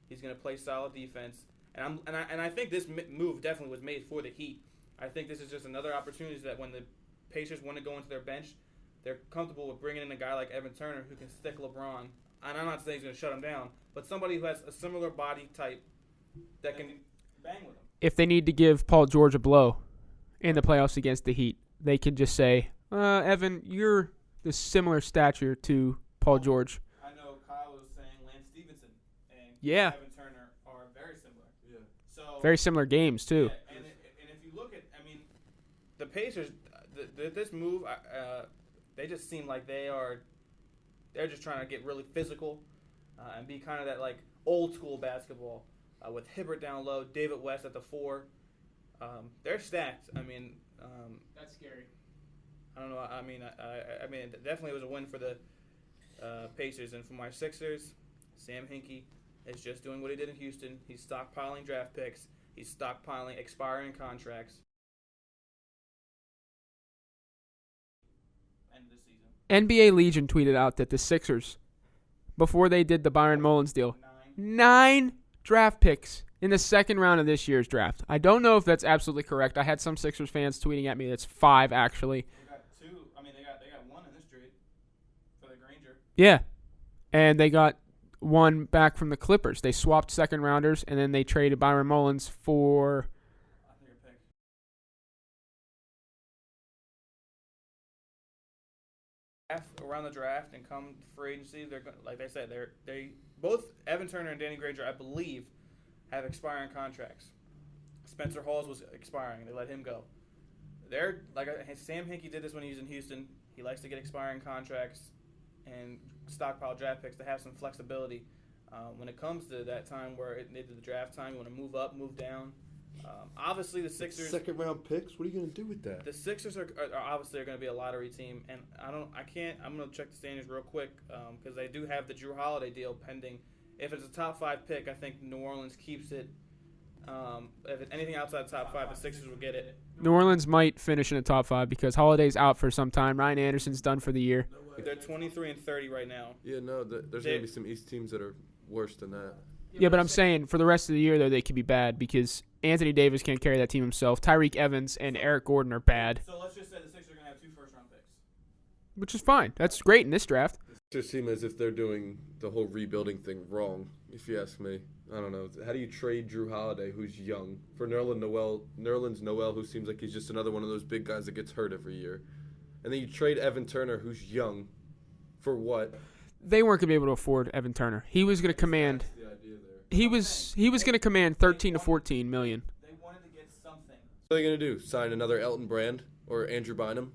Speaker 4: He's going to play solid defense, and I think this move definitely was made for the Heat. I think this is just another opportunity that when the Pacers want to go into their bench, they're comfortable with bringing in a guy like Evan Turner who can stick LeBron. And I'm not saying he's going to shut him down, but somebody who has a similar body type that can bang with him.
Speaker 1: If they need to give Paul George a blow in the playoffs against the Heat, they can just say, Evan, you're the similar stature to Paul George.
Speaker 4: I know Kyle was saying Lance Stevenson and
Speaker 1: Yeah.
Speaker 4: Evan Turner are very similar.
Speaker 2: Yeah.
Speaker 4: So
Speaker 1: Very similar games, too.
Speaker 4: yeah, and if you look at, the Pacers, this move, they just seem like they're just trying to get really physical and be kind of that like old school basketball with Hibbert down low, David West at the 4. They're stacked.
Speaker 1: That's scary.
Speaker 4: I don't know. It definitely was a win for the Pacers, and for my Sixers, Sam Hinkie is just doing what he did in Houston. He's stockpiling draft picks. He's stockpiling expiring contracts. End of the season.
Speaker 1: NBA Legion tweeted out that the Sixers, before they did the Byron Mullins deal, 9 draft picks in the second round of this year's draft. I don't know if that's absolutely correct. I had some Sixers fans tweeting at me that's 5 actually.
Speaker 4: They got 2. They got 1 in this trade for the Granger.
Speaker 1: Yeah. And they got 1 back from the Clippers. They swapped second rounders, and then they traded Byron Mullins for
Speaker 4: I think a pick. Around the draft and come free agency, they're like they said, they both Evan Turner and Danny Granger, I believe, have expiring contracts. Spencer Hawes was expiring; they let him go. They're like Sam Hinkie did this when he was in Houston. He likes to get expiring contracts and stockpile draft picks to have some flexibility when it comes to that time where it needed the draft time. You want to move up, move down. Obviously, the Sixers.
Speaker 2: Second round picks. What are you going to do with that?
Speaker 4: The Sixers are obviously going to be a lottery team, and I'm going to check the standings real quick because they do have the Drew Holiday deal pending. If it's a top 5 pick, I think New Orleans keeps it. If it's anything outside the top 5, the Sixers will get it.
Speaker 1: New Orleans might finish in the top 5 because Holiday's out for some time. Ryan Anderson's done for the year.
Speaker 4: They're 23-30 right now.
Speaker 2: Yeah, no, there's going to be some East teams that are worse than that.
Speaker 1: Yeah, but I'm saying for the rest of the year, though, they could be bad because Anthony Davis can't carry that team himself. Tyreek Evans and Eric Gordon are bad.
Speaker 4: So let's just say the Sixers are going to have 2 first-round picks.
Speaker 1: Which is fine. That's great in this draft.
Speaker 2: It just seems as if they're doing the whole rebuilding thing wrong, if you ask me. I don't know. How do you trade Drew Holiday, who's young, for Nerlens Noel, who seems like he's just another one of those big guys that gets hurt every year? And then you trade Evan Turner, who's young, for what?
Speaker 1: They weren't going to be able to afford Evan Turner. He was going to command.
Speaker 2: That's the idea there.
Speaker 1: He was going to command 13 to 14 million.
Speaker 4: They wanted to get something.
Speaker 2: What are they going to do? Sign another Elton Brand or Andrew Bynum?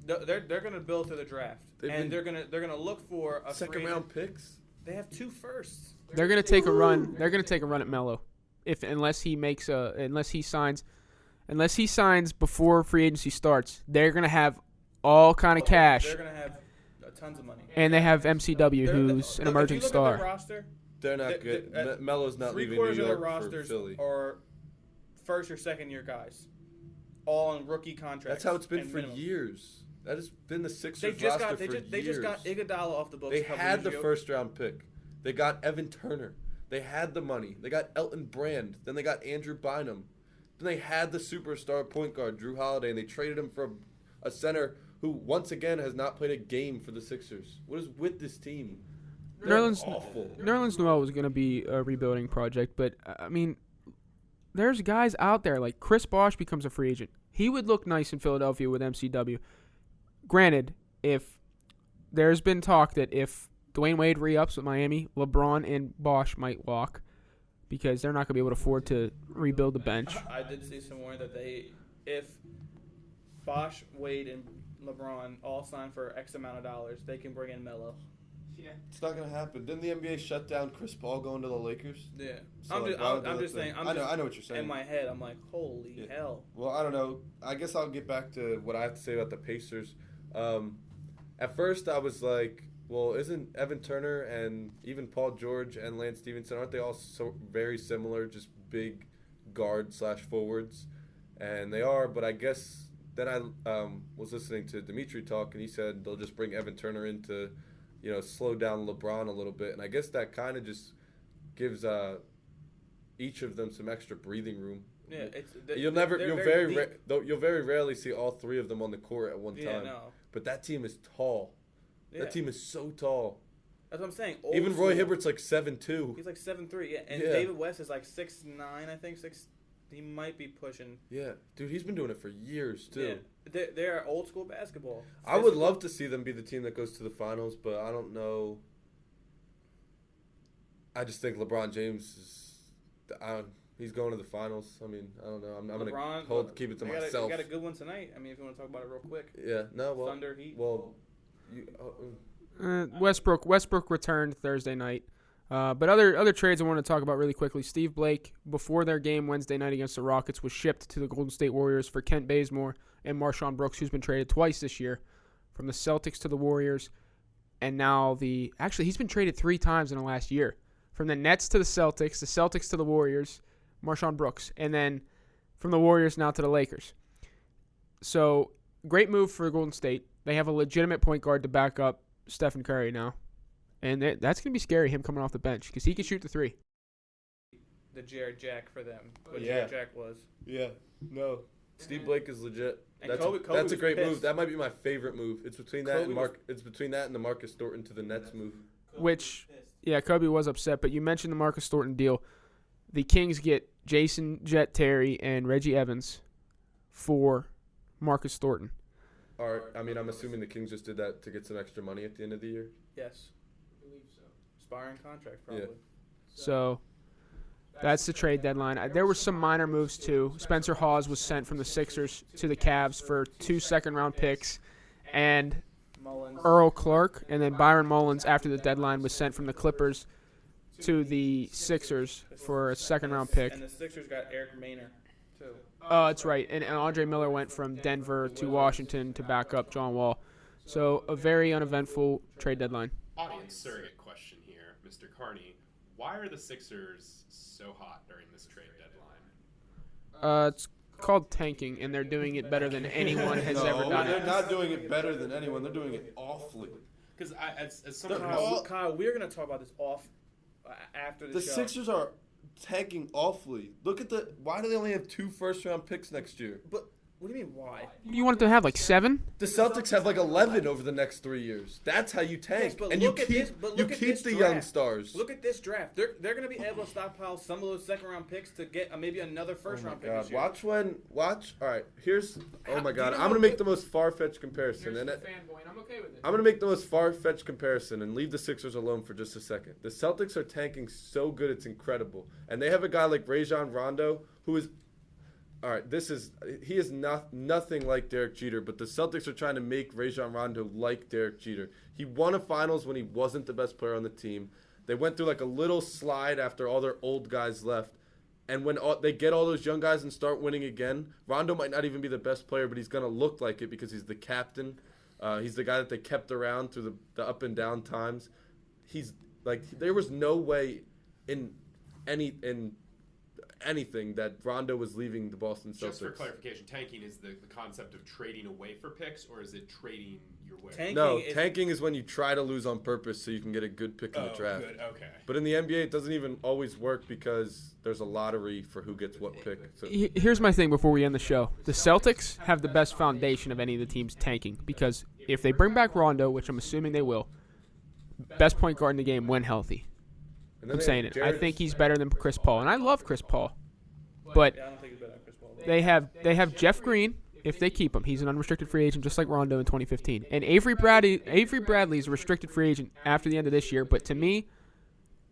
Speaker 4: They're going to build to the draft, and they're going to look for a
Speaker 2: Second round picks.
Speaker 4: They have 2 firsts.
Speaker 1: They're going to take a run. They're going to take a run at Melo, unless he signs before free agency starts. They're going to have all kind of cash,
Speaker 4: They're going to have tons of money.
Speaker 1: and they have MCW, who's an emerging
Speaker 4: if you look
Speaker 1: star.
Speaker 4: At their roster,
Speaker 2: They're not good. Melo's not leaving New
Speaker 4: 3/4 of their
Speaker 2: York for
Speaker 4: rosters
Speaker 2: Philly.
Speaker 4: are first or second year guys, all on rookie contracts.
Speaker 2: That's how it's been
Speaker 4: and
Speaker 2: for
Speaker 4: minimum.
Speaker 2: years. That has been the Sixers
Speaker 4: They just
Speaker 2: roster
Speaker 4: got
Speaker 2: for
Speaker 4: they
Speaker 2: years.
Speaker 4: just got Iguodala off the books.
Speaker 2: They
Speaker 4: a couple
Speaker 2: had
Speaker 4: years
Speaker 2: the
Speaker 4: ago.
Speaker 2: first round pick. They got Evan Turner. They had the money. They got Elton Brand. Then they got Andrew Bynum. Then they had the superstar point guard, Drew Holiday, and they traded him for a center who, once again, has not played a game for the Sixers. What is with this team? They're awful.
Speaker 1: Nerlens Noel was going to be a rebuilding project, but, I mean, there's guys out there, like Chris Bosh becomes a free agent. He would look nice in Philadelphia with MCW. Granted, if there's been talk that if Dwayne Wade re-ups with Miami, LeBron and Bosh might walk because they're not going to be able to afford to rebuild the bench.
Speaker 4: I did see somewhere that if Bosh, Wade, and LeBron all sign for X amount of dollars, they can bring in Melo.
Speaker 1: Yeah.
Speaker 2: It's not going to happen. Didn't the NBA shut down Chris Paul going to the Lakers?
Speaker 4: Yeah,
Speaker 2: So,
Speaker 4: I'm
Speaker 2: like,
Speaker 4: just,
Speaker 2: why would
Speaker 4: I'm
Speaker 2: they
Speaker 4: just
Speaker 2: let
Speaker 4: saying.
Speaker 2: them-
Speaker 4: I'm
Speaker 2: I know what you're saying.
Speaker 4: In my head, I'm like, holy
Speaker 2: Yeah.
Speaker 4: hell.
Speaker 2: Well, I don't know. I guess I'll get back to what I have to say about the Pacers. at first I was like, well, isn't Evan Turner and even Paul George and Lance Stevenson, aren't they all so very similar, just big guard/forwards? And they are, but I guess then I was listening to Dimitri talk, and he said they'll just bring Evan Turner in to, slow down LeBron a little bit. And I guess that kind of just gives each of them some extra breathing room.
Speaker 4: Yeah,
Speaker 2: you'll very rarely see all three of them on the court at one time.
Speaker 4: Yeah, no.
Speaker 2: But that team is tall.
Speaker 4: Yeah.
Speaker 2: That team is so tall.
Speaker 4: That's what I'm saying.
Speaker 2: Even Roy Hibbert's like 7'2".
Speaker 4: He's like 7'3", yeah. And David West is like 6'9", I think. He might be pushing.
Speaker 2: Yeah. Dude, he's been doing it for years, too.
Speaker 4: Yeah. They're old school basketball.
Speaker 2: I would love to see them be the team that goes to the finals, but I don't know. I just think LeBron James is... he's going to the finals. I mean, I don't know. I'm going to keep it to myself.
Speaker 4: We got a good one tonight. I mean, if you want to talk about it real quick.
Speaker 2: Yeah. No, well...
Speaker 4: Thunder, Heat.
Speaker 2: Well...
Speaker 1: Westbrook returned Thursday night. But other trades I want to talk about really quickly. Steve Blake, before their game Wednesday night against the Rockets, was shipped to the Golden State Warriors for Kent Bazemore and Marshawn Brooks, who's been traded twice this year, from the Celtics to the Warriors. And now he's been traded 3 times in the last year. From the Nets to the Celtics to the Warriors, Marshawn Brooks. And then from the Warriors now to the Lakers. So, great move for Golden State. They have a legitimate point guard to back up Stephen Curry now. And that's going to be scary, him coming off the bench, because he can shoot the 3.
Speaker 4: The Jared Jack for them. What
Speaker 2: Yeah.
Speaker 4: Jared Jack was.
Speaker 2: Yeah. No. Steve Blake is legit.
Speaker 4: And
Speaker 2: That's
Speaker 4: Kobe
Speaker 2: a great
Speaker 4: was
Speaker 2: move.
Speaker 4: pissed.
Speaker 2: That might be my favorite move. It's between that and the Marcus Thornton to the Nets move.
Speaker 1: Kobe was upset, but you mentioned the Marcus Thornton deal. The Kings get Jason Jet Terry and Reggie Evans for Marcus Thornton.
Speaker 2: I'm assuming the Kings just did that to get some extra money at the end of the year.
Speaker 4: Yes. I believe so. Expiring contract, probably.
Speaker 2: Yeah.
Speaker 1: So that's the trade deadline. There were some minor moves, too. Spencer Hawes was sent from the Sixers to the Cavs for 2 second-round picks. And
Speaker 4: Mullins.
Speaker 1: Earl Clark, and then Byron Mullins after the deadline was sent from the Clippers to the Sixers for a second-round pick.
Speaker 4: And the Sixers got Eric Maynor, too.
Speaker 1: That's right. And Andre Miller went from Denver to Washington to back up John Wall. So a very uneventful trade deadline.
Speaker 5: Audience surrogate question here, Mr. Carney. Why are the Sixers so hot during this trade deadline?
Speaker 1: It's called tanking, and they're doing it better than anyone has ever done
Speaker 2: they're
Speaker 1: it.
Speaker 2: not doing it better than anyone. They're doing it awfully.
Speaker 5: Because as someone
Speaker 4: Kyle, we're going to talk about this after
Speaker 2: The
Speaker 4: show.
Speaker 2: Sixers are tanking awfully. Look at why do they only have 2 first-round picks next year?
Speaker 4: But what do you mean, why?
Speaker 1: You want them to have like 7?
Speaker 2: The Celtics have like 11 over the next 3 years. That's how you tank.
Speaker 4: Yes, but
Speaker 2: and
Speaker 4: look
Speaker 2: you
Speaker 4: at
Speaker 2: keep
Speaker 4: this- but look at
Speaker 2: keep
Speaker 4: this
Speaker 2: the
Speaker 4: draft.
Speaker 2: young stars.
Speaker 4: Look at this draft. They're going to be able to stockpile some of those second-round picks to get maybe another first-round pick this year.
Speaker 2: Watch. All right, here's. Oh my
Speaker 4: do
Speaker 2: God,
Speaker 4: you know
Speaker 2: I'm gonna
Speaker 4: what
Speaker 2: make
Speaker 4: pick-
Speaker 2: the most far-fetched comparison,
Speaker 1: Fanboy,
Speaker 2: and
Speaker 1: and I'm okay with it.
Speaker 2: I'm gonna make the most far-fetched comparison and leave the Sixers alone for just a second. The Celtics are tanking so good, it's incredible, and they have a guy like Rajon Rondo who is. All right, he is nothing like Derek Jeter, but the Celtics are trying to make Rajon Rondo like Derek Jeter. He won a finals when he wasn't the best player on the team. They went through like a little slide after all their old guys left. And when they get all those young guys and start winning again, Rondo might not even be the best player, but he's going to look like it because he's the captain. He's the guy that they kept around through the up and down times. He's like, there was no way in anything that Rondo was leaving the Boston Celtics.
Speaker 5: Just for clarification, tanking is the concept of trading away for picks, or is it trading your way?
Speaker 2: Tanking is when you try to lose on purpose so you can get a good pick in the draft.
Speaker 5: Good. Okay.
Speaker 2: But in the NBA, it doesn't even always work because there's a lottery for who gets what pick. So.
Speaker 1: Here's my thing before we end the show. The Celtics have the best foundation of any of the teams tanking because if they bring back Rondo, which I'm assuming they will, best point guard in the game when healthy. I'm saying it. I think he's better than Chris Paul, and I love Chris Paul. But
Speaker 4: Yeah, I don't think he's better than Chris Paul.
Speaker 1: they have Jeff Green if they keep him. He's an unrestricted free agent just like Rondo in 2015. And Avery Bradley is a restricted free agent after the end of this year, but to me,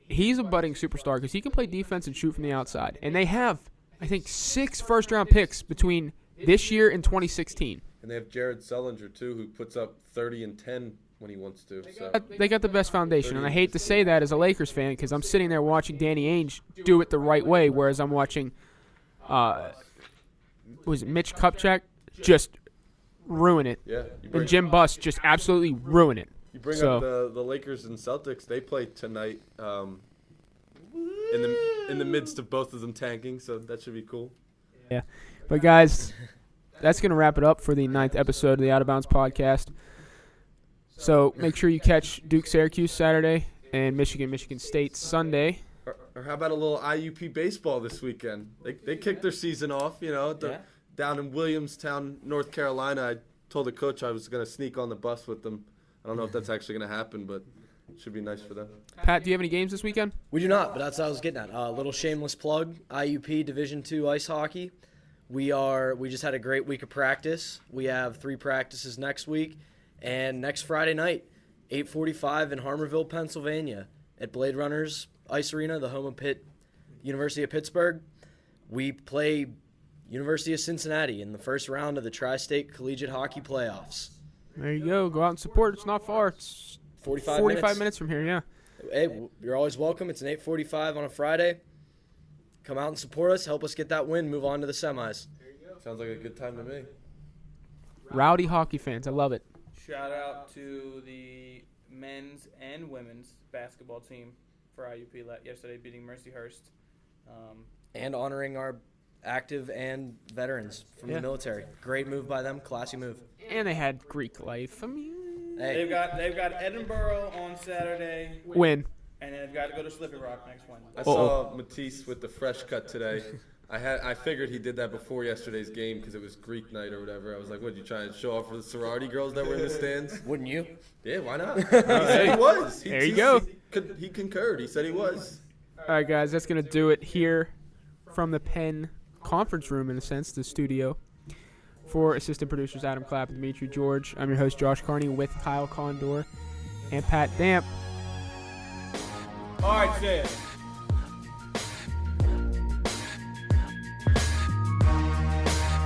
Speaker 1: he's a budding superstar because he can play defense and shoot from the outside. And they have, I think, 6 first-round picks between this year and 2016.
Speaker 2: And they have Jared Sullinger, too, who puts up 30 and 10 when he wants to. So.
Speaker 1: They got the best foundation, and I hate to say that as a Lakers fan because I'm sitting there watching Danny Ainge do it the right way, whereas I'm watching, was it Mitch Kupchak just ruin it.
Speaker 2: Yeah.
Speaker 1: And Jim Buss just absolutely ruin it.
Speaker 2: You bring
Speaker 1: So-
Speaker 2: up the Lakers and Celtics. They play tonight in the midst of both of them tanking, so that should be cool.
Speaker 1: But, guys, that's going to wrap it up for the 9th episode of the Out of Bounds podcast. So make sure you catch Duke-Syracuse Saturday and Michigan State Sunday.
Speaker 2: Or how about a little IUP baseball this weekend? They kicked their season off, down in Williamstown, North Carolina. I told the coach I was going to sneak on the bus with them. I don't know if that's actually going to happen, but it should be nice for them.
Speaker 1: Pat, do you have any games this weekend?
Speaker 3: We do not, but that's what I was getting at. A little shameless plug, IUP Division II ice hockey. We just had a great week of practice. We have 3 practices next week, and next Friday night, 8:45 in Harmarville, Pennsylvania, at Blade Runners Ice Arena, the home of University of Pittsburgh. We play University of Cincinnati in the first round of the Tri-State Collegiate Hockey Playoffs.
Speaker 1: There you go. Go out and support. It's not far. It's 45 minutes from here, yeah.
Speaker 3: Hey, you're always welcome. It's an 8:45 on a Friday. Come out and support us. Help us get that win. Move on to the semis.
Speaker 2: Sounds like a good time to me.
Speaker 1: Rowdy hockey fans. I love it.
Speaker 4: Shout out to the men's and women's basketball team for IUP yesterday, beating Mercyhurst.
Speaker 3: And honoring our active and veterans from
Speaker 1: Yeah.
Speaker 3: the military. Great move by them. Classy move.
Speaker 1: And they had Greek life. I mean,
Speaker 3: Hey,
Speaker 4: They've got Edinburgh on Saturday,
Speaker 1: win.
Speaker 4: and then they've got to go to Slippery Rock next Wednesday.
Speaker 2: I saw Matisse with the fresh cut today. I figured he did that before yesterday's game because it was Greek night or whatever. I was like, what, you trying to show off for the sorority girls that were in the stands?
Speaker 3: wouldn't you?
Speaker 2: Yeah, why not? He said he was.
Speaker 1: There you go.
Speaker 2: He concurred. He said he was.
Speaker 1: All right, guys, that's going to do it here from the Penn conference room, in a sense, the studio. For assistant producers Adam Clapp and Dimitri George, I'm your host, Josh Carney, with Kyle Condor and Pat Damp.
Speaker 4: All right, say it.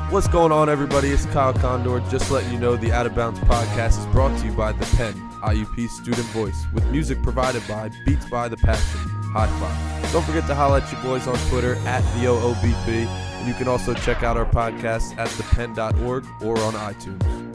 Speaker 2: What's going on, everybody? It's Kyle Condor. Just letting you know the Out of Bounds podcast is brought to you by the Penn, IUP Student Voice, with music provided by Beats by the Passion. High five. Don't forget to holler at your boys on Twitter at the OOBP, and you can also check out our podcast at thepenn.org or on iTunes.